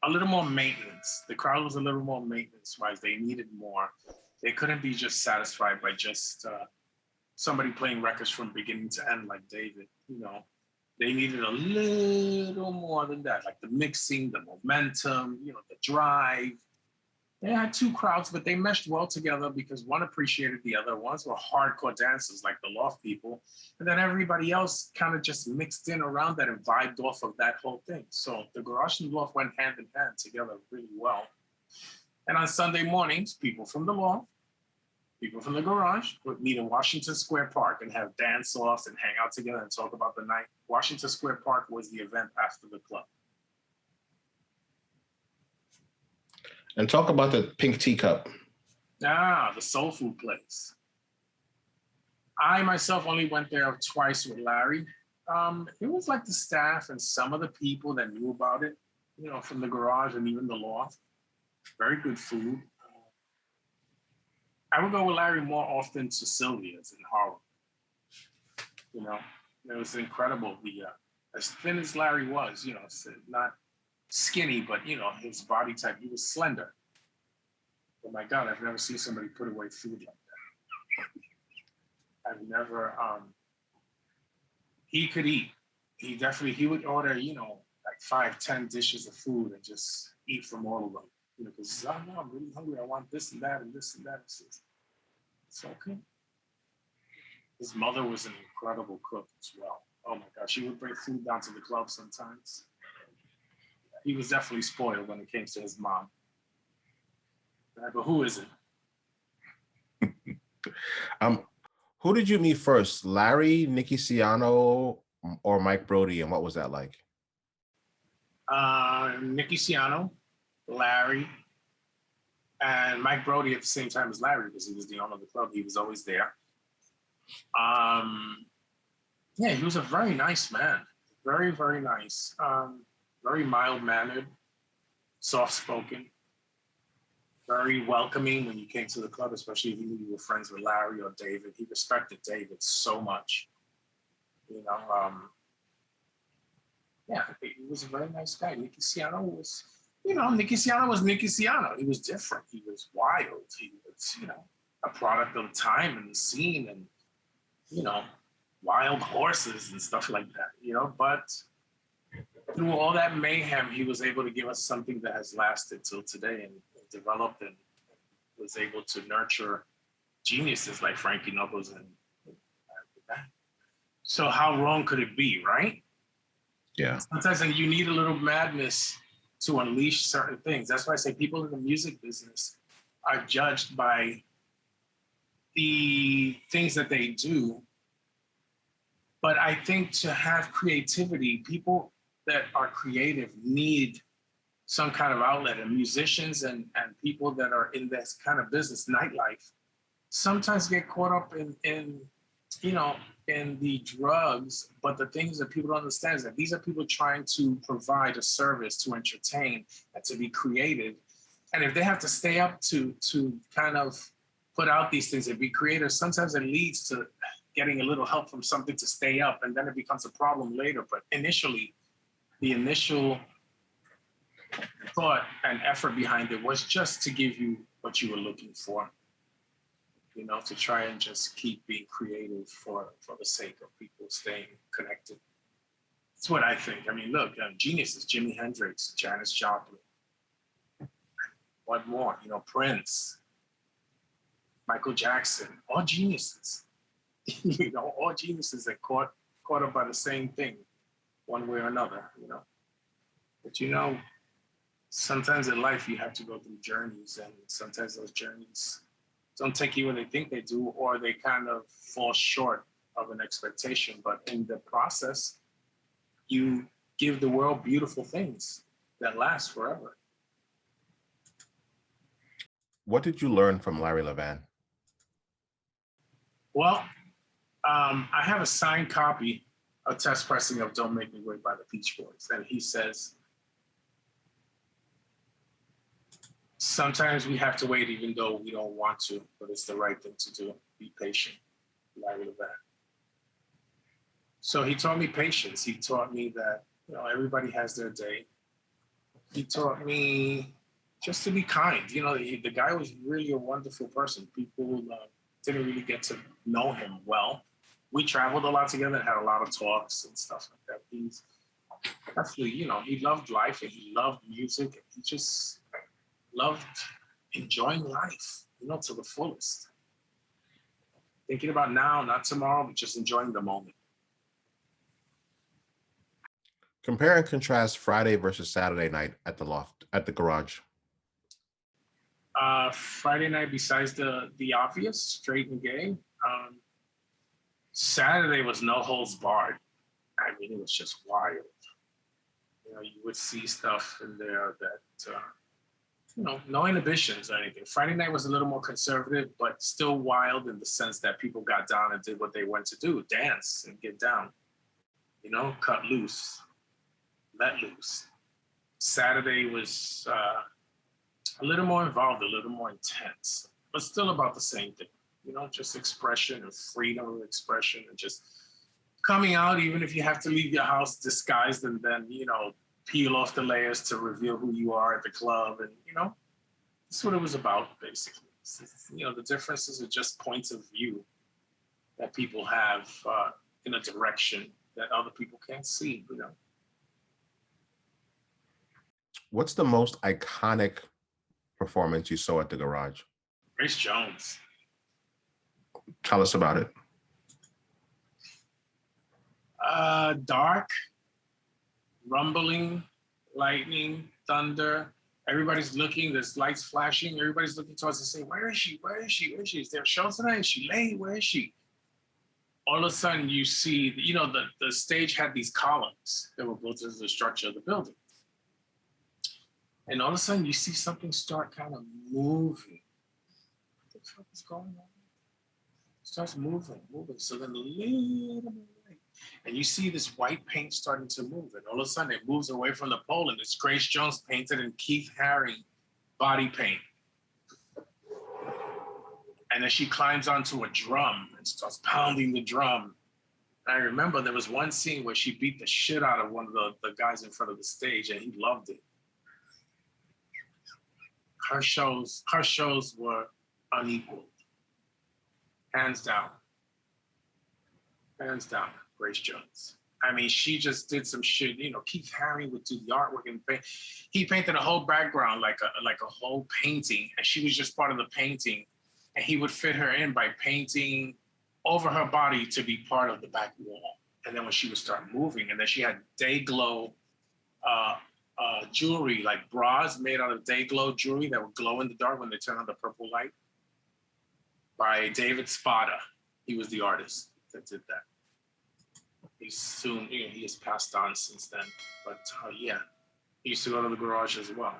Speaker 1: A little more maintenance. The crowd was a little more maintenance-wise. They needed more. They couldn't be just satisfied by just somebody playing records from beginning to end like David, They needed a little more than that, like the mixing, the momentum, the drive, They had two crowds, but they meshed well together because one appreciated the other. Ones were hardcore dancers like the Loft people. And then everybody else kind of just mixed in around that and vibed off of that whole thing. So the garage and Loft went hand in hand together really well. And on Sunday mornings, people from the Loft, people from the garage would meet in Washington Square Park and have dance-offs and hang out together and talk about the night. Washington Square Park was the event after the club.
Speaker 2: And talk about the Pink Teacup.
Speaker 1: The soul food place. I myself only went there twice with Larry. It was like the staff and some of the people that knew about it, you know, from the garage and even the Loft. Very good food. I would go with Larry more often to Sylvia's in Harlem. You know, it was incredible. As thin as Larry was, you know, not skinny, but, you know, his body type, he was slender. Oh my God, I've never seen somebody put away food like that. I've never, he could eat. He would order, you know, like 5-10 dishes of food and just eat from all of them. You know, because I'm really hungry. I want this and that and this and that. It's okay. His mother was an incredible cook as well. Oh my gosh, she would bring food down to the club sometimes. He was definitely spoiled when it came to his mom. But who isn't?
Speaker 2: Who did you meet first, Larry, Nicciano, or Mike Brody, and what was that like?
Speaker 1: Nicciano, Larry, and Mike Brody at the same time as Larry because he was the owner of the club. He was always there. Yeah, he was a very nice man. Very, very nice. Very mild-mannered, soft-spoken, very welcoming when you came to the club, especially if you were friends with Larry or David. He respected David so much. You know, yeah, he was a very nice guy. Nicciano was, you know, Nicciano was Nicciano. He was different. He was wild. He was, you know, a product of the time and the scene and, you know, wild horses and stuff like that, you know, but through all that mayhem, he was able to give us something that has lasted till today and developed and was able to nurture geniuses like Frankie Knuckles and that. So how wrong could it be, right?
Speaker 2: Yeah.
Speaker 1: Sometimes you need a little madness to unleash certain things. That's why I say people in the music business are judged by the things that they do. But I think to have creativity, people that are creative need some kind of outlet, and musicians and people that are in this kind of business, nightlife, sometimes get caught up in you know, in the drugs. But the things that people don't understand is that these are people trying to provide a service, to entertain, and to be creative. And if they have to stay up to kind of put out these things and be creative, sometimes it leads to getting a little help from something to stay up, and then it becomes a problem later. But initially, the initial thought and effort behind it was just to give you what you were looking for, you know, to try and just keep being creative for the sake of people staying connected. That's what I think. I mean, look, geniuses, Jimi Hendrix, Janis Joplin, what more? You know, Prince, Michael Jackson, all geniuses. You know, all geniuses that caught up by the same thing, one way or another, you know. But you know, sometimes in life you have to go through journeys, and sometimes those journeys don't take you where they think they do, or they kind of fall short of an expectation. But in the process, you give the world beautiful things that last forever.
Speaker 2: What did you learn from Larry Levan?
Speaker 1: Well, I have a signed copy, a test pressing of Don't Make Me Wait by the Beach Boys. And he says, sometimes we have to wait even though we don't want to, but it's the right thing to do. Be patient, Larry Levan. So he taught me patience. He taught me that, you know, everybody has their day. He taught me just to be kind. You know, the guy was really a wonderful person. People didn't really get to know him well. We traveled a lot together and had a lot of talks and stuff like that. He's definitely, you know, he loved life and he loved music. And he just loved enjoying life, to the fullest. Thinking about now, not tomorrow, but just enjoying the moment.
Speaker 2: Compare and contrast Friday versus Saturday night at the Loft, at the garage.
Speaker 1: Friday night, besides the obvious, straight and gay, Saturday was no holds barred. I mean, it was just wild. You would see stuff in there that, no inhibitions or anything. Friday night was a little more conservative, but still wild in the sense that people got down and did what they went to do, dance and get down, cut loose, let loose. Saturday was a little more involved, a little more intense, but still about the same thing, just expression and freedom of expression and just coming out, even if you have to leave your house disguised and then, peel off the layers to reveal who you are at the club. And, that's what it was about, basically. The differences are just points of view that people have in a direction that other people can't see,
Speaker 2: What's the most iconic performance you saw at the garage?
Speaker 1: Grace Jones.
Speaker 2: Tell us about it.
Speaker 1: Dark, rumbling, lightning, thunder. Everybody's looking, there's lights flashing. Everybody's looking towards and saying, where is she? Where is she? Where is she? Is there a show tonight? Is she late? Where is she? All of a sudden you see, the stage had these columns that were built into the structure of the building. And all of a sudden you see something start kind of moving. What the fuck is going on? It starts moving. So then a little bit, and you see this white paint starting to move, and all of a sudden it moves away from the pole, and it's Grace Jones painted in Keith Haring body paint. And then she climbs onto a drum and starts pounding the drum. And I remember there was one scene where she beat the shit out of one of the guys in front of the stage, and he loved it. Her shows were unequaled. Hands down. Grace Jones. I mean, she just did some shit. Keith Haring would do the artwork and paint. He painted a whole background like a whole painting, and she was just part of the painting. And he would fit her in by painting over her body to be part of the back wall. And then when she would start moving, and then she had day glow jewelry, like bras made out of day glow jewelry that would glow in the dark when they turn on the purple light. By David Spada. He was the artist that did that. He has passed on since then. But yeah, he used to go to the garage as well.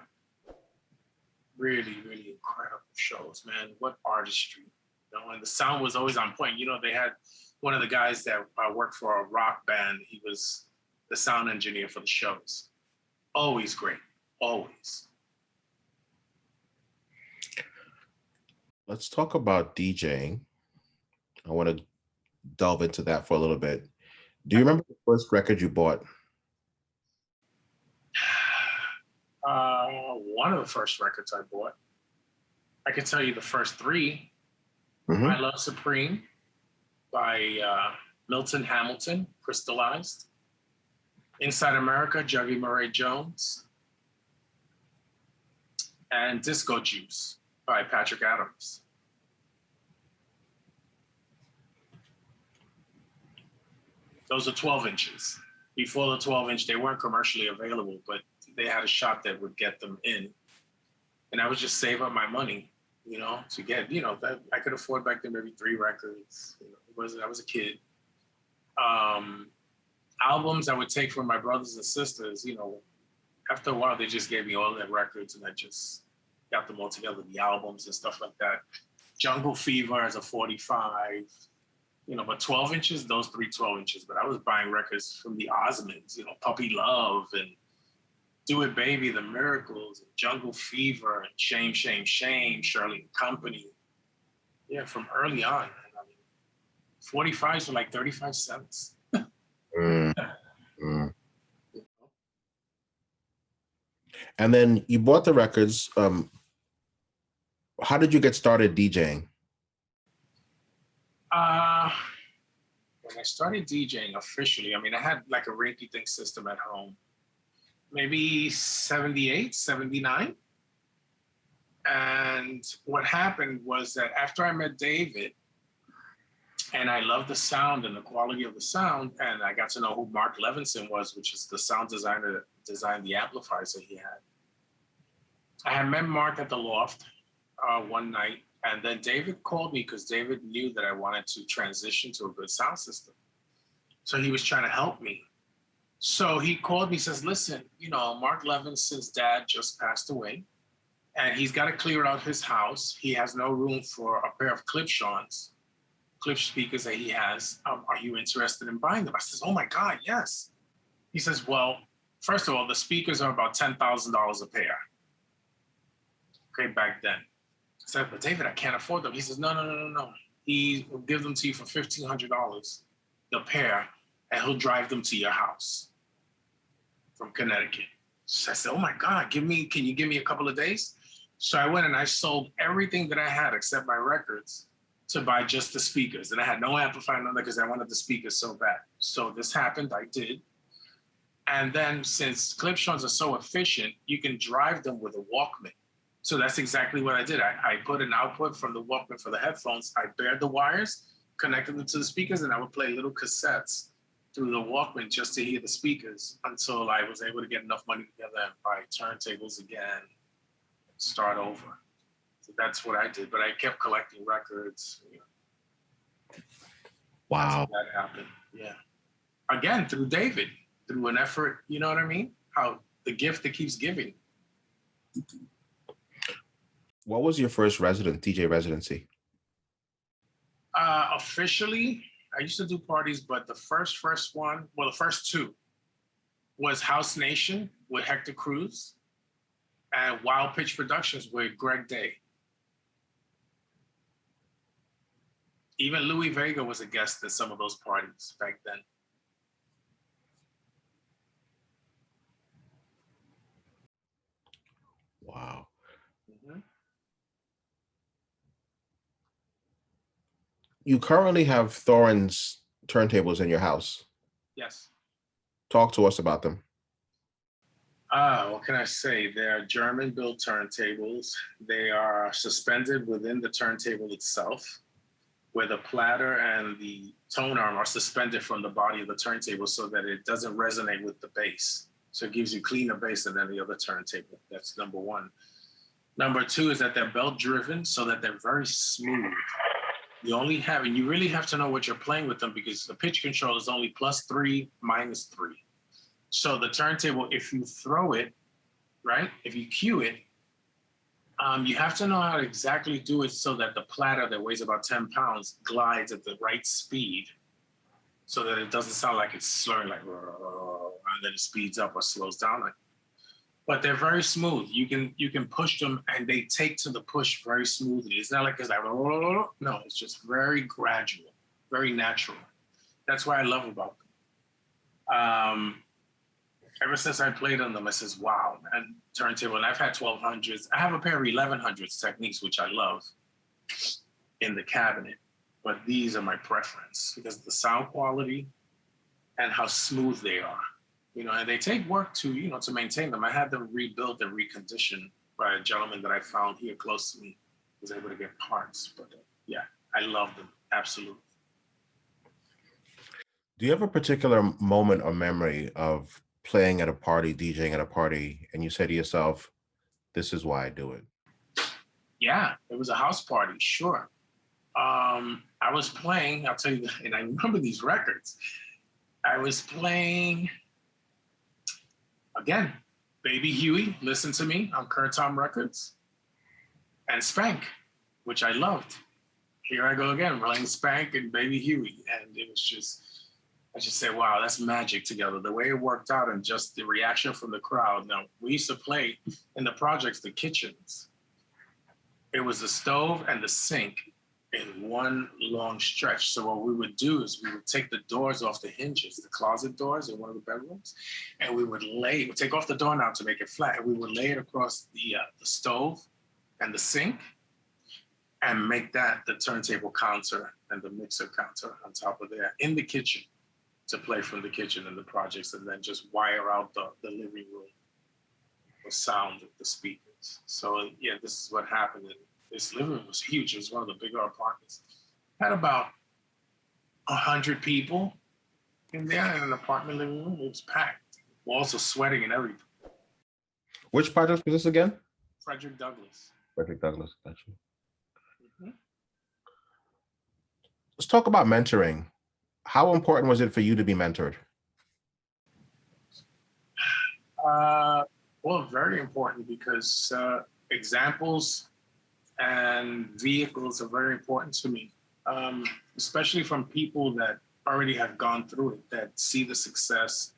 Speaker 1: Really, really incredible shows, man. What artistry. And the sound was always on point. They had one of the guys that worked for a rock band. He was the sound engineer for the shows. Always great, always.
Speaker 2: Let's talk about DJing. I want to delve into that for a little bit. Do you remember the first record you bought?
Speaker 1: One of the first records I bought. I can tell you the first three.
Speaker 2: Mm-hmm.
Speaker 1: I Love Supreme by Milton Hamilton, Crystallized. Inside America, Juggy Murray Jones. And Disco Juice by Patrick Adams. Those are 12 inches. Before the 12-inch, they weren't commercially available, but they had a shop that would get them in. And I would just save up my money, to get, that I could afford back then maybe 3 records. I was a kid. Albums I would take from my brothers and sisters, after a while, they just gave me all their records and I just got them all together, the albums and stuff like that. Jungle Fever as a 45, but 12 inches, those 3 12 inches. But I was buying records from the Osmonds, Puppy Love and Do It Baby, The Miracles, and Jungle Fever, and Shame, Shame, Shame, Shirley and Company. Yeah, from early on. 45s were like 35 cents.
Speaker 2: And then you bought the records. How did you get started DJing?
Speaker 1: When I started DJing officially, I had like a rinky-dink system at home. Maybe 78, 79. And what happened was that after I met David, and I loved the sound and the quality of the sound, and I got to know who Mark Levinson was, which is the sound designer that designed the amplifiers that he had. I had met Mark at the Loft one night, and then David called me because David knew that I wanted to transition to a good sound system. So he was trying to help me. So he called me, says, listen, you know, Mark Levinson's dad just passed away, and he's got to clear out his house. He has no room for a pair of clip speakers that he has. Are you interested in buying them? I says, oh my God, yes. He says, well, first of all, the speakers are about $10,000 a pair. Okay, back then. I said, but David, I can't afford them. He says, no. He will give them to you for $1,500 the pair, and he'll drive them to your house from Connecticut. So I said, oh my God, can you give me a couple of days? So I went and I sold everything that I had except my records to buy just the speakers. And I had no amplifier, none because I wanted the speakers so bad. So this happened, I did. And then since Clipshones are so efficient, you can drive them with a Walkman. So that's exactly what I did. I put an output from the Walkman for the headphones. I bared the wires, connected them to the speakers, and I would play little cassettes through the Walkman just to hear the speakers until I was able to get enough money together and buy turntables again, and start over. So that's what I did. But I kept collecting records. You know.
Speaker 2: Wow.
Speaker 1: That's how that happened. Yeah. Again, through David, through an effort, you know what I mean? How the gift that keeps giving.
Speaker 2: What was your first DJ residency?
Speaker 1: Officially, I used to do parties, but the first one, well, the first two was House Nation with Hector Cruz and Wild Pitch Productions with Greg Day. Even Louis Vega was a guest at some of those parties back then.
Speaker 2: Wow.
Speaker 1: Mm-hmm.
Speaker 2: You currently have Thorin's turntables in your house.
Speaker 1: Yes.
Speaker 2: Talk to us about them.
Speaker 1: What can I say? They're German-built turntables. They are suspended within the turntable itself, where the platter and the tone arm are suspended from the body of the turntable so that it doesn't resonate with the bass. So it gives you cleaner bass than any other turntable. That's number one. Number two is that they're belt-driven so that they're very smooth. You really have to know what you're playing with them because the pitch control is only +3, -3. So the turntable, if you throw it, right, if you cue it, you have to know how to exactly do it so that the platter that weighs about 10 pounds glides at the right speed so that it doesn't sound like it's slurring like, and then it speeds up or slows down. But they're very smooth. You can push them and they take to the push very smoothly. It's not like it's like, no, it's just very gradual, very natural. That's what I love about them. Ever since I played on them, I says, wow, man, turntable. And I've had 1200s. I have a pair of 1100s Techniques, which I love, in the cabinet. But these are my preference because of the sound quality and how smooth they are. You know, and they take work to maintain them. I had them rebuilt and reconditioned by a gentleman that I found here close to me. I was able to get parts. But yeah, I love them, absolutely.
Speaker 2: Do you have a particular moment or memory of playing at a party, DJing at a party, and you say to yourself, this is why I do it?
Speaker 1: Yeah, it was a house party, sure. I was playing, I'll tell you, and I remember these records. I was playing, again, Baby Huey, Listen to Me on Curtom Records, and Spank, which I loved. Here I go again, playing Spank and Baby Huey. And it was just, I just said, wow, that's magic together. The way it worked out and just the reaction from the crowd. Now, we used to play in the projects, the kitchens. It was the stove and the sink in one long stretch. So what we would do is we would take the doors off the hinges, the closet doors in one of the bedrooms, and we would take off the doorknob to make it flat, and we would lay it across the stove and the sink and make that the turntable counter and the mixer counter on top of there in the kitchen to play from the kitchen in the projects, and then just wire out the living room. sound of the speakers. So yeah, this is what happened. And this living room was huge. It was one of the bigger apartments. Had about 100 people in there in an apartment living room. It was packed. Walls are sweating and everything.
Speaker 2: Which project was this again?
Speaker 1: Frederick Douglass.
Speaker 2: Frederick Douglass, got you. Let's talk about mentoring. How important was it for you to be mentored?
Speaker 1: Well, very important because examples and vehicles are very important to me, especially from people that already have gone through it, that see the success.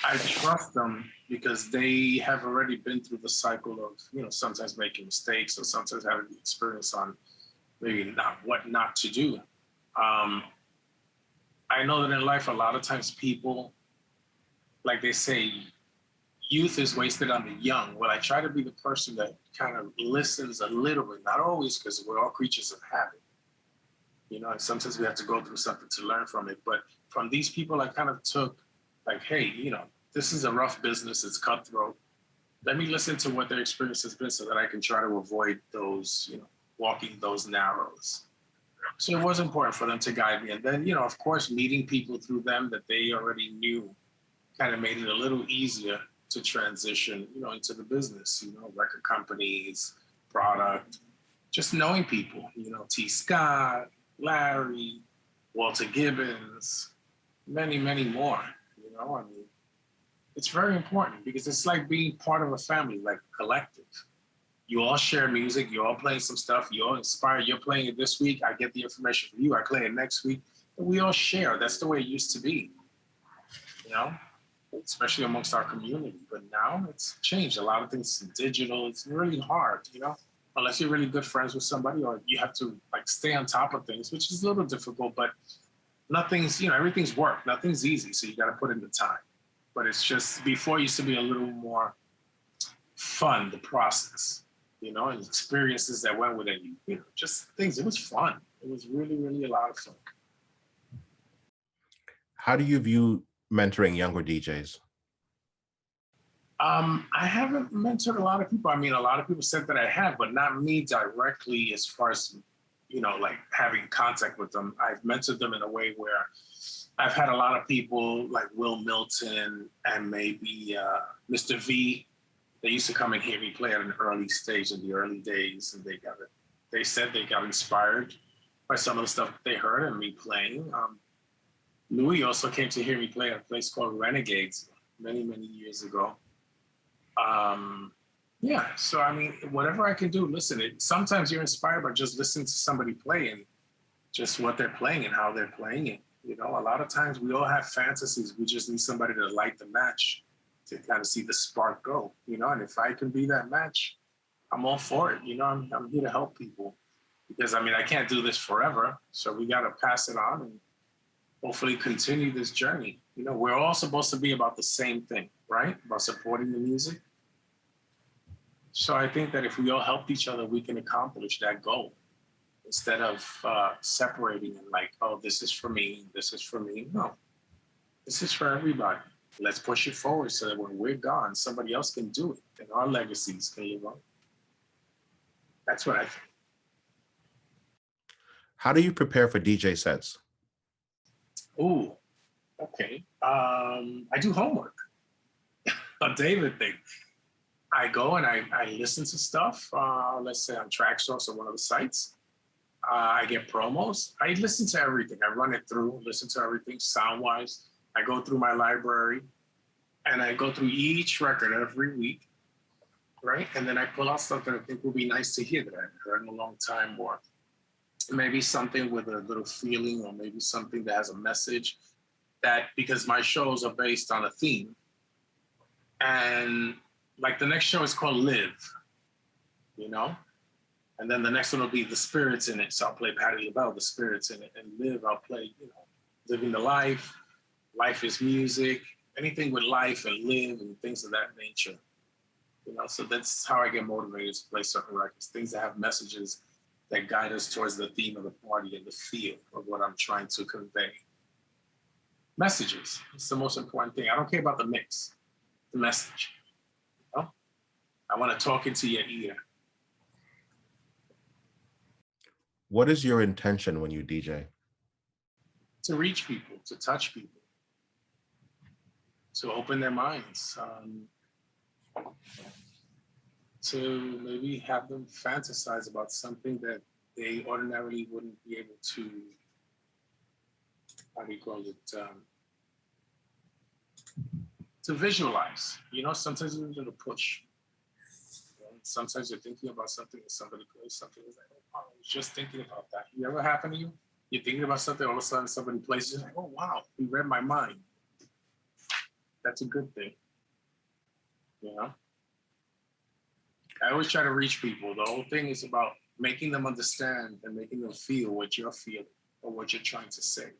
Speaker 1: I trust them because they have already been through the cycle of, you know, sometimes making mistakes or sometimes having the experience on maybe what not to do. I know that in life, a lot of times people, like they say, youth is wasted on the young. Well, I try to be the person that kind of listens a little bit, not always, because we're all creatures of habit. You know, and sometimes we have to go through something to learn from it. But from these people, I kind of took like, hey, you know, this is a rough business. It's cutthroat. Let me listen to what their experience has been so that I can try to avoid those, you know, walking those narrows. So it was important for them to guide me. And then, you know, of course, meeting people through them that they already knew kind of made it a little easier to transition, you know, into the business, you know, record companies, product, just knowing people, you know, T. Scott, Larry, Walter Gibbons, many, many more, you know, I mean, it's very important because it's like being part of a family, like a collective. You all share music, you all playing some stuff, you all inspire, you're playing it this week, I get the information from you, I play it next week, and we all share. That's the way it used to be, you know, especially amongst our community. But now it's changed. A lot of things are digital. It's really hard, you know, unless you're really good friends with somebody or you have to like stay on top of things, which is a little difficult, but nothing's, you know, everything's work, nothing's easy. So you got to put in the time. But it's just, before it used to be a little more fun, the process, you know, and experiences that went with it, you know, just things. It was fun. It was really, really a lot of fun.
Speaker 2: How do you view mentoring younger DJs?
Speaker 1: I haven't mentored a lot of people. I mean, a lot of people said that I have, but not me directly as far as, you know, like having contact with them. I've mentored them in a way where I've had a lot of people like Will Milton and maybe Mr. V. They used to come and hear me play at an early stage in the early days, and they said they got inspired by some of the stuff that they heard and me playing. Louis also came to hear me play at a place called Renegades many, many years ago. Yeah, so I mean, whatever I can do, listen, sometimes you're inspired by just listening to somebody play and just what they're playing and how they're playing it. You know, a lot of times we all have fantasies. We just need somebody to light the match to kind of see the spark go, you know, and if I can be that match, I'm all for it. You know, I'm here to help people because, I mean, I can't do this forever. So we got to pass it on and hopefully continue this journey. You know, we're all supposed to be about the same thing, right? About supporting the music. So I think that if we all help each other, we can accomplish that goal instead of separating and like, oh, this is for me, this is for me. No, this is for everybody. Let's push it forward so that when we're gone, somebody else can do it and our legacies can live on. That's what I think.
Speaker 2: How do you prepare for DJ sets?
Speaker 1: Ooh, okay. I do homework. A David thing. I go and I listen to stuff, let's say on TrackSource or one of the sites. I get promos. I listen to everything. I run it through, listen to everything sound-wise. I go through my library and I go through each record every week, right? And then I pull out stuff that I think will be nice to hear that I haven't heard in a long time, or maybe something with a little feeling, or maybe something that has a message that, because my shows are based on a theme. And like the next show is called Live, you know? And then the next one will be The Spirits in It. So I'll play Patti LaBelle, The Spirits in It. And Live, I'll play, you know, Living the Life, Life is Music, anything with life and live and things of that nature. You know, so that's how I get motivated to play certain records, things that have messages that guide us towards the theme of the party and the feel of what I'm trying to convey. Messages, it's the most important thing. I don't care about the mix, the message. You know? want to talk into your ear.
Speaker 2: What is your intention when you DJ?
Speaker 1: To reach people, to touch people, to open their minds, to maybe have them fantasize about something that they ordinarily wouldn't be able to, how do you call it, to visualize. You know, sometimes you need a push. You know, sometimes you're thinking about something and somebody plays something, it's like, oh, wow, I was just thinking about that. You ever happen to you? You're thinking about something, all of a sudden somebody plays, you're like, oh, wow, he read my mind. That's a good thing, you know? I always try to reach people. The whole thing is about making them understand and making them feel what you're feeling or what you're trying to say.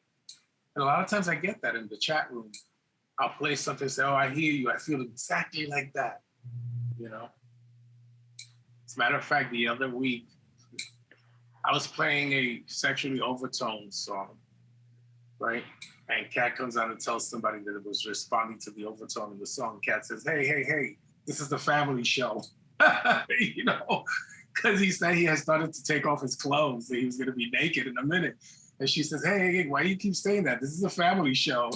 Speaker 1: And a lot of times I get that in the chat room. I'll play something and say, oh, I hear you. I feel exactly like that, you know? As a matter of fact, the other week, I was playing a sexually overtoned song, right? And Kat comes out and tells somebody that it was responding to the overtone of the song. Kat says, hey, this is the family show. You know, because he said he had started to take off his clothes, that he was going to be naked in a minute. And she says, hey, why do you keep saying that? This is a family show.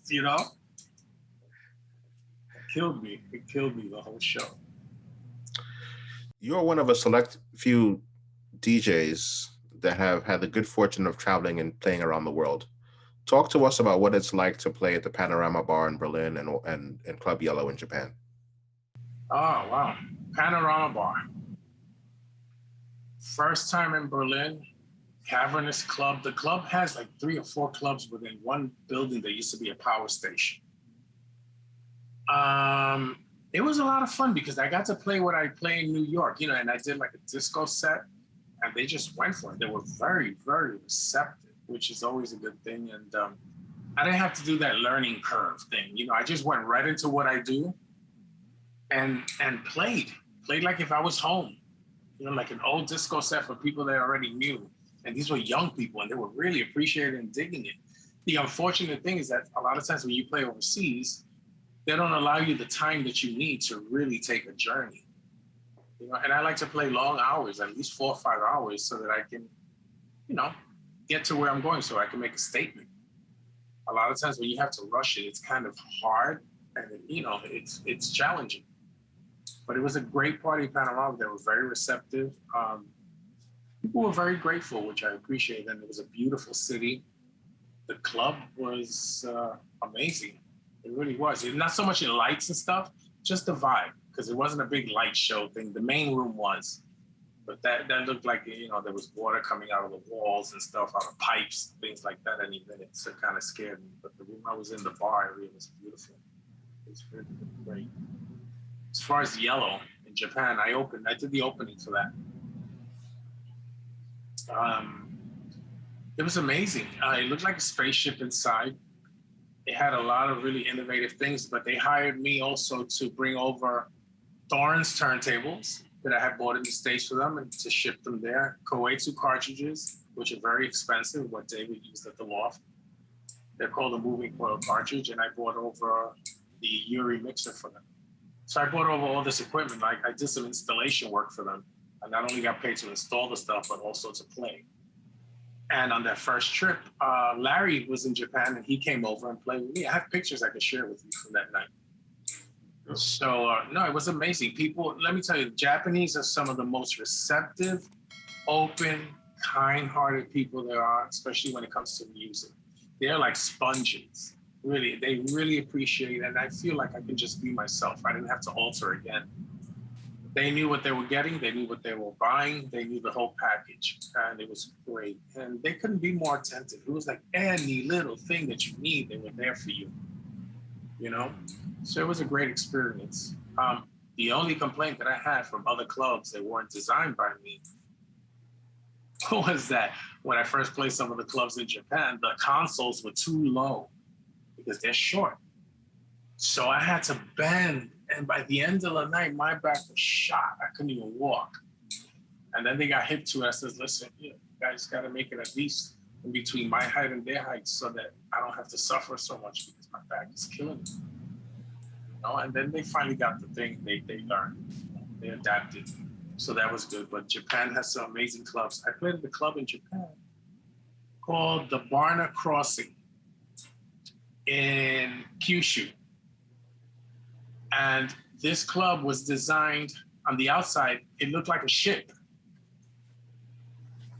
Speaker 1: You know? It killed me the whole show.
Speaker 2: You're one of a select few DJs that have had the good fortune of traveling and playing around the world. Talk to us about what it's like to play at the Panorama Bar in Berlin and Club Yellow in Japan.
Speaker 1: Oh, wow. Panorama Bar. First time in Berlin, cavernous club. The club has like 3 or 4 clubs within one building that used to be a power station. It was a lot of fun because I got to play what I play in New York, you know, and I did like a disco set and they just went for it. They were very, very receptive, which is always a good thing. And I didn't have to do that learning curve thing. You know, I just went right into what I do and played like if I was home, you know, like an old disco set for people that I already knew. And these were young people and they were really appreciating and digging it. The unfortunate thing is that a lot of times when you play overseas, they don't allow you the time that you need to really take a journey. You know, and I like to play long hours, at least 4 or 5 hours, so that I can, you know, get to where I'm going so I can make a statement. A lot of times when you have to rush it, it's kind of hard and, you know, it's challenging. But it was a great party panorama. They were very receptive. People were very grateful, which I appreciate. And it was a beautiful city. The club was amazing. It really was. Not so much in lights and stuff, just the vibe, because it wasn't a big light show thing. The main room was, but that looked like, you know, there was water coming out of the walls and stuff, out of pipes, things like that any minute. So it kind of scared me. But the room I was in, the bar area, was beautiful. It was really great. As far as Yellow in Japan, I did the opening for that. It was amazing. It looked like a spaceship inside. It had a lot of really innovative things, but they hired me also to bring over Thorn's turntables that I had bought in the States for them and to ship them there. Koetsu cartridges, which are very expensive, what David used at the Loft. They're called a moving coil cartridge, and I brought over the Yuri mixer for them. So I brought over all this equipment. I did some installation work for them. I not only got paid to install the stuff, but also to play. And on that first trip, Larry was in Japan and he came over and played with me. I have pictures I can share with you from that night. Oh. So, no, it was amazing. People, let me tell you, the Japanese are some of the most receptive, open, kind-hearted people there are, especially when it comes to music. They're like sponges. Really, they really appreciate it. And I feel like I can just be myself. I didn't have to alter again. They knew what they were getting. They knew what they were buying. They knew the whole package. And it was great. And they couldn't be more attentive. It was like any little thing that you need, they were there for you. You know? So it was a great experience. The only complaint that I had from other clubs that weren't designed by me was that when I first played some of the clubs in Japan, the consoles were too low because they're short. So I had to bend. And by the end of the night, my back was shot. I couldn't even walk. And then they got hip to it. I said, listen, you guys got to make it at least in between my height and their height so that I don't have to suffer so much because my back is killing me. You know, and then they finally got the thing they learned, they adapted. So that was good. But Japan has some amazing clubs. I played at the club in Japan called the Barna Crossing in Kyushu. And this club was designed on the outside, it looked like a ship,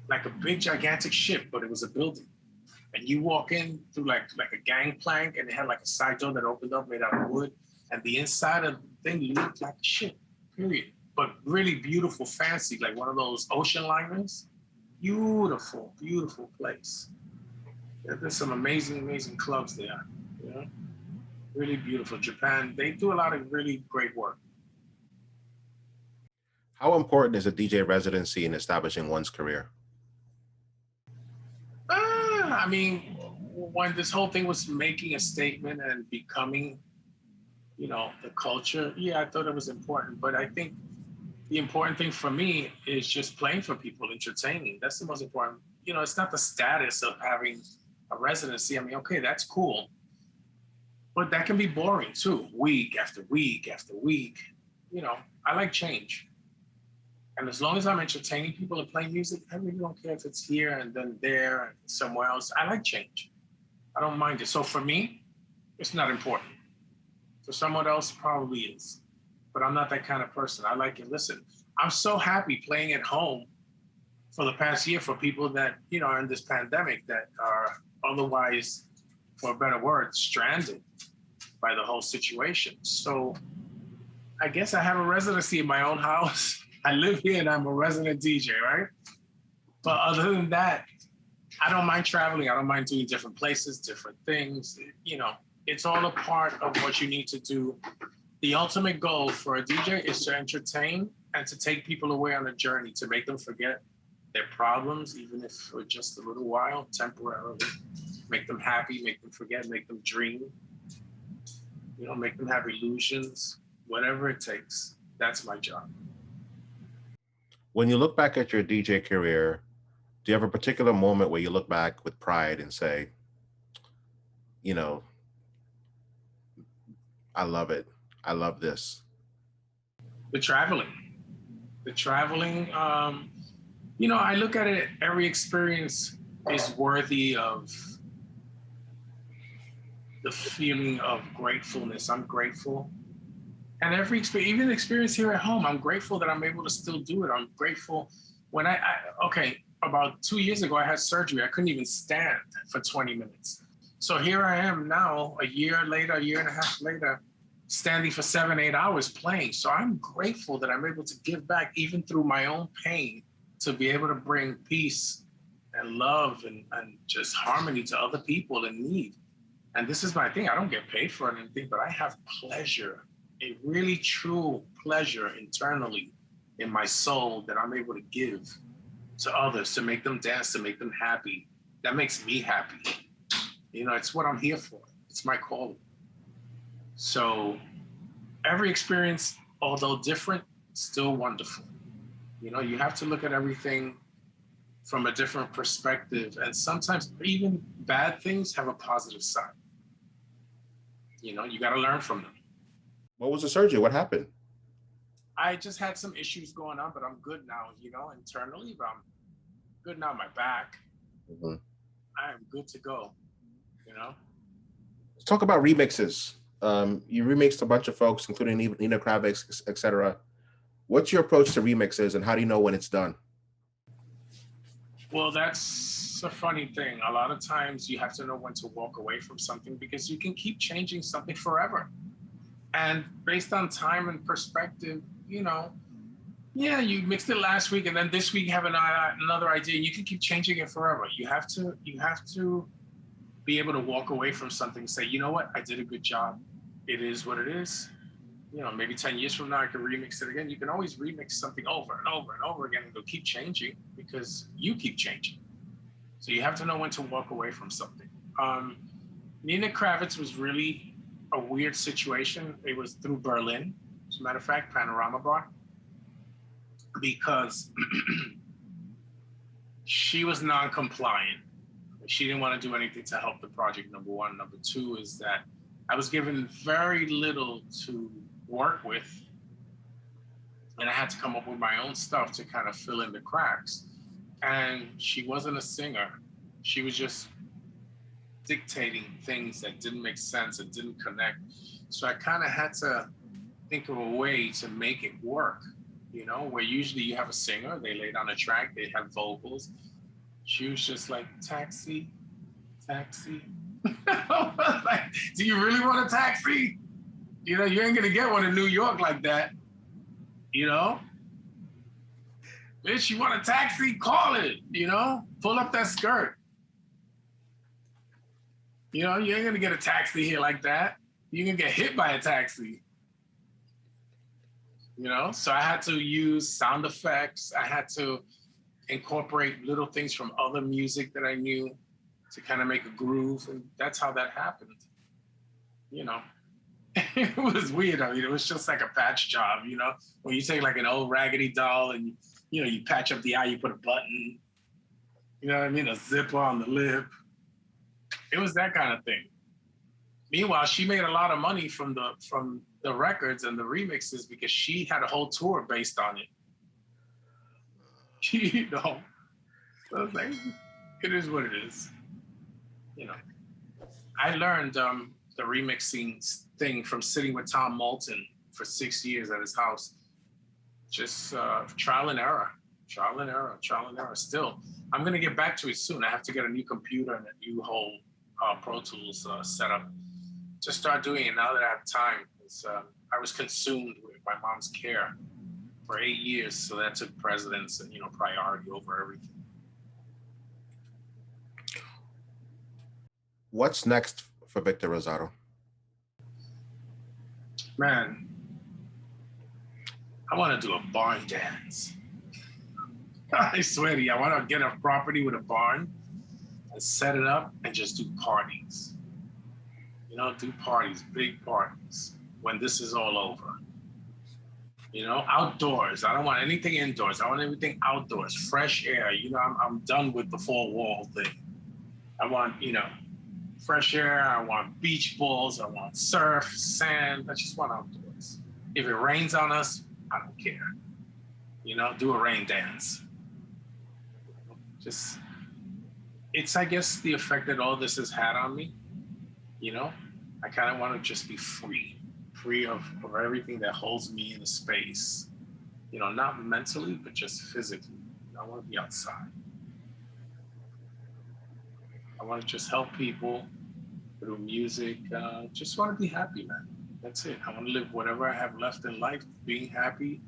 Speaker 1: like a big, gigantic ship, but it was a building. And you walk in through like a gangplank, and it had like a side door that opened up made out of wood. And the inside of the thing looked like a ship, period. But really beautiful, fancy, like one of those ocean liners. Beautiful, beautiful place. There's some amazing, amazing clubs there. You know? Really beautiful. Japan, they do a lot of really great work.
Speaker 2: How important is a DJ residency in establishing one's career?
Speaker 1: I mean, when this whole thing was making a statement and becoming, you know, the culture, yeah, I thought it was important. But I think the important thing for me is just playing for people, entertaining. That's the most important. You know, it's not the status of having a residency. I mean, okay, that's cool. But that can be boring too, week after week after week. You know, I like change. And as long as I'm entertaining people and playing music, I really don't care if it's here and then there and somewhere else. I like change. I don't mind it. So for me, it's not important. For someone else, probably is. But I'm not that kind of person. I like it. Listen, I'm so happy playing at home for the past year for people that, you know, are in this pandemic that are otherwise, for a better word, stranded by the whole situation. So I guess I have a residency in my own house. I live here and I'm a resident DJ, right? But other than that, I don't mind traveling. I don't mind doing different places, different things. You know, it's all a part of what you need to do. The ultimate goal for a DJ is to entertain and to take people away on a journey, to make them forget their problems, even if for just a little while, temporarily. Make them happy, make them forget, make them dream. You know, make them have illusions, whatever it takes. That's my job.
Speaker 2: When you look back at your DJ career, do you have a particular moment where you look back with pride and say, you know, I love it. I love this.
Speaker 1: The traveling. You know, I look at it, every experience is worthy of the feeling of gratefulness. I'm grateful. And every experience, even the experience here at home, I'm grateful that I'm able to still do it. I'm grateful when about 2 years ago, I had surgery. I couldn't even stand for 20 minutes. So here I am now, a year later, a year and a half later, standing for 7-8 hours playing. So I'm grateful that I'm able to give back even through my own pain, to be able to bring peace and love and just harmony to other people in need. And this is my thing. I don't get paid for anything, but I have pleasure, a really true pleasure internally in my soul that I'm able to give to others, to make them dance, to make them happy. That makes me happy. You know, it's what I'm here for. It's my calling. So every experience, although different, still wonderful. You know, you have to look at everything from a different perspective. And sometimes even bad things have a positive side. You know, you got to learn from them.
Speaker 2: What was the surgery? What happened?
Speaker 1: I just had some issues going on, but I'm good now, you know, internally, but I'm good now. My back, I am good to go, you know.
Speaker 2: Let's talk about remixes. You remixed a bunch of folks, including Nina Kravitz, etc. What's your approach to remixes, and how do you know when it's done?
Speaker 1: Well, that's a funny thing. A lot of times you have to know when to walk away from something, because you can keep changing something forever. And based on time and perspective, you know, yeah, you mixed it last week and then this week you have another idea, and you can keep changing it forever. You have to be able to walk away from something and say, you know what, I did a good job. It is what it is. You know, maybe 10 years from now, I can remix it again. You can always remix something over and over and over again, and it'll keep changing because you keep changing. So you have to know when to walk away from something. Nina Kravitz was really a weird situation. It was through Berlin, as a matter of fact, Panorama Bar, because she was non-compliant. She didn't want to do anything to help the project, number one. Number two is that I was given very little to work with, and I had to come up with my own stuff to kind of fill in the cracks. And she wasn't a singer. She was just dictating things that didn't make sense and didn't connect. So I kind of had to think of a way to make it work, you know, where usually you have a singer, they lay down a track, they have vocals. She was just like, taxi, taxi. Like, do you really want a taxi? You know, you ain't gonna get one in New York like that, you know? Bitch, you want a taxi? Call it, you know? Pull up that skirt. You know, you ain't gonna get a taxi here like that. You're gonna get hit by a taxi. You know, so I had to use sound effects. I had to incorporate little things from other music that I knew to kind of make a groove. And that's how that happened. You know, it was weird. I mean, it was just like a patch job, you know, when you take like an old raggedy doll and, you know, you patch up the eye, you put a button, you know what I mean? A zipper on the lip. It was that kind of thing. Meanwhile, she made a lot of money from the records and the remixes because she had a whole tour based on it. You know, so it's like, it is what it is. You know, I learned the remixing thing from sitting with Tom Moulton for 6 years at his house. Just trial and error. Still, I'm gonna get back to it soon. I have to get a new computer and a new whole Pro Tools setup to start doing it now that I have time. I was consumed with my mom's care for 8 years, so that took precedence and, you know, priority over everything.
Speaker 2: What's next for Victor Rosado?
Speaker 1: Man, I want to do a barn dance. I swear to you, I want to get a property with a barn and set it up and just do parties. You know, do parties, big parties, when this is all over. You know, outdoors. I don't want anything indoors. I want everything outdoors, fresh air. You know, I'm done with the four-wall thing. I want, you know, fresh air. I want beach balls. I want surf, sand. I just want outdoors. If it rains on us, I don't care. You know, do a rain dance. Just, it's, I guess, the effect that all this has had on me. You know, I kind of want to just be free of everything that holds me in a space. You know, not mentally, but just physically. I want to be outside. I want to just help people through music. Just want to be happy, man. That's it. I want to live whatever I have left in life, being happy,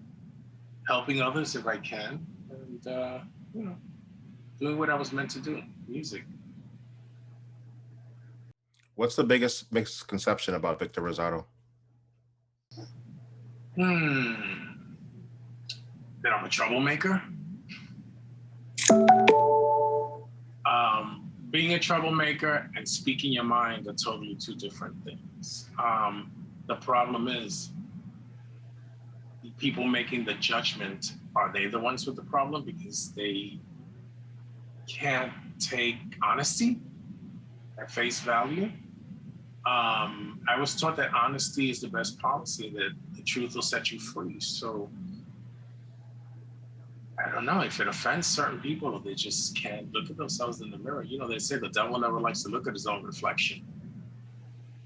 Speaker 1: helping others if I can, and, you know, doing what I was meant to do, music.
Speaker 2: What's the biggest misconception about Victor Rosado?
Speaker 1: That I'm a troublemaker. Being a troublemaker and speaking your mind are totally two different things. The problem is people making the judgment, are they the ones with the problem because they can't take honesty at face value? I was taught that honesty is the best policy, that the truth will set you free. So I don't know if it offends certain people, or they just can't look at themselves in the mirror. You know, they say the devil never likes to look at his own reflection.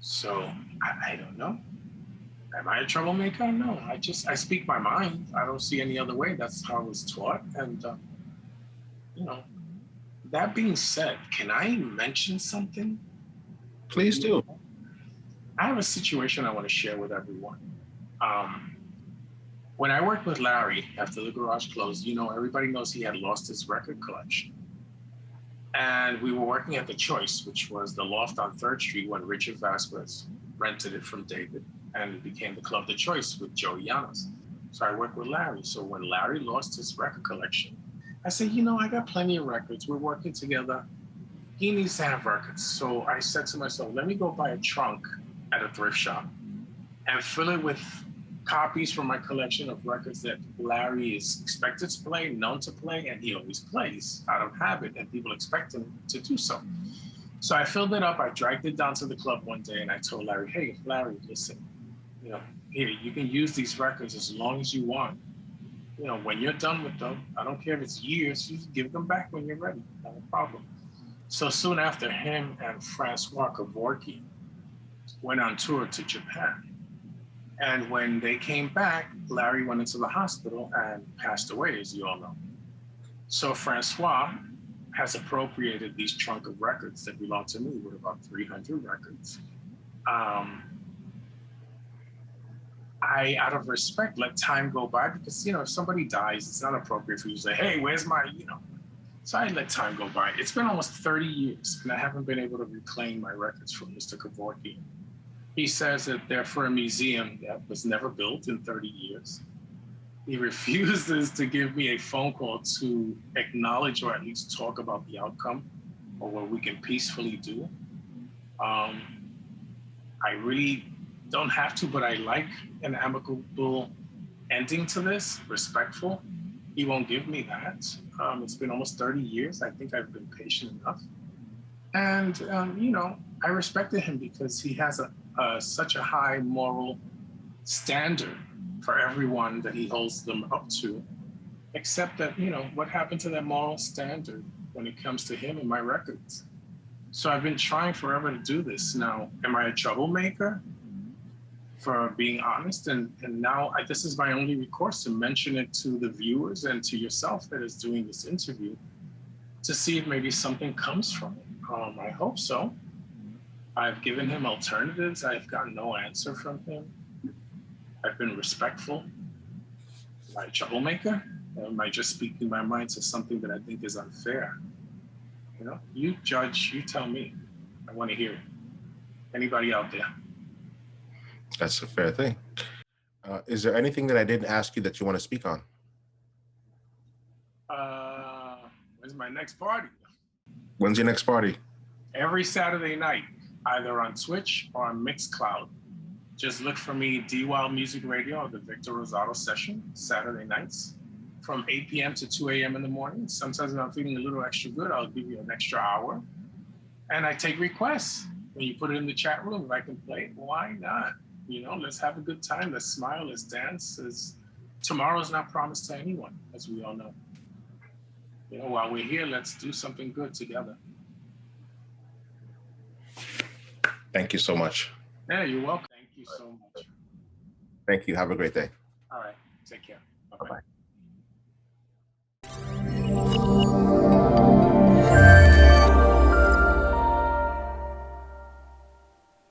Speaker 1: So I don't know. Am I a troublemaker? No, I speak my mind. I don't see any other way. That's how I was taught. And, you know, that being said, can I mention something?
Speaker 2: Please do.
Speaker 1: I have a situation I want to share with everyone. When I worked with Larry after the garage closed, you know, everybody knows he had lost his record collection. And we were working at The Choice, which was the Loft on 3rd Street when Richard Vasquez rented it from David, and it became the Club The Choice with Joe Llanos. So I worked with Larry. So when Larry lost his record collection, I said, you know, I got plenty of records. We're working together. He needs to have records. So I said to myself, let me go buy a trunk at a thrift shop and fill it with copies from my collection of records that Larry is expected to play, known to play, and he always plays out of habit, and people expect him to do so. So I filled it up. I dragged it down to the club one day and I told Larry, hey, Larry, listen, you know, here, you can use these records as long as you want. You know, when you're done with them, I don't care if it's years, you give them back when you're ready, not a problem. So soon after, him and Francois Kevorkian went on tour to Japan. And when they came back, Larry went into the hospital and passed away, as you all know. So Francois has appropriated these trunk of records that belong to me with about 300 records. I, out of respect, let time go by because, you know, if somebody dies, it's not appropriate for you to say, hey, where's my, you know. So I let time go by. It's been almost 30 years and I haven't been able to reclaim my records from Mr. Kevorkian. He says that they're for a museum that was never built in 30 years. He refuses to give me a phone call to acknowledge or at least talk about the outcome or what we can peacefully do. I really don't have to, but I like an amicable ending to this, respectful. He won't give me that. It's been almost 30 years. I think I've been patient enough. And, you know, I respected him because he has such a high moral standard for everyone that he holds them up to, except that, you know, what happened to that moral standard when it comes to him and my records? So I've been trying forever to do this. Now, am I a troublemaker for being honest? And now this is my only recourse to mention it to the viewers and to yourself that is doing this interview to see if maybe something comes from it. I hope so. I've given him alternatives. I've gotten no answer from him. I've been respectful. Am I a troublemaker? Or am I just speaking my mind to something that I think is unfair? You know, you judge, you tell me. I want to hear it. Anybody out there?
Speaker 2: That's a fair thing. Is there anything that I didn't ask you that you want to speak on?
Speaker 1: When's my next party?
Speaker 2: When's your next party?
Speaker 1: Every Saturday night, either on Twitch or on Mixcloud. Just look for me, D-Wild Music Radio, or the Victor Rosado session, Saturday nights, from 8 p.m. to 2 a.m. in the morning. Sometimes when I'm feeling a little extra good, I'll give you an extra hour. And I take requests. When you put it in the chat room, if I can play, why not? You know, let's have a good time. Let's smile, let's dance. Tomorrow's not promised to anyone, as we all know. You know, while we're here, let's do something good together.
Speaker 2: Thank you so much.
Speaker 1: Yeah, you're welcome. Thank you so much.
Speaker 2: Thank you. Have a great day.
Speaker 1: All right. Take care. Bye-bye.
Speaker 2: Bye-bye.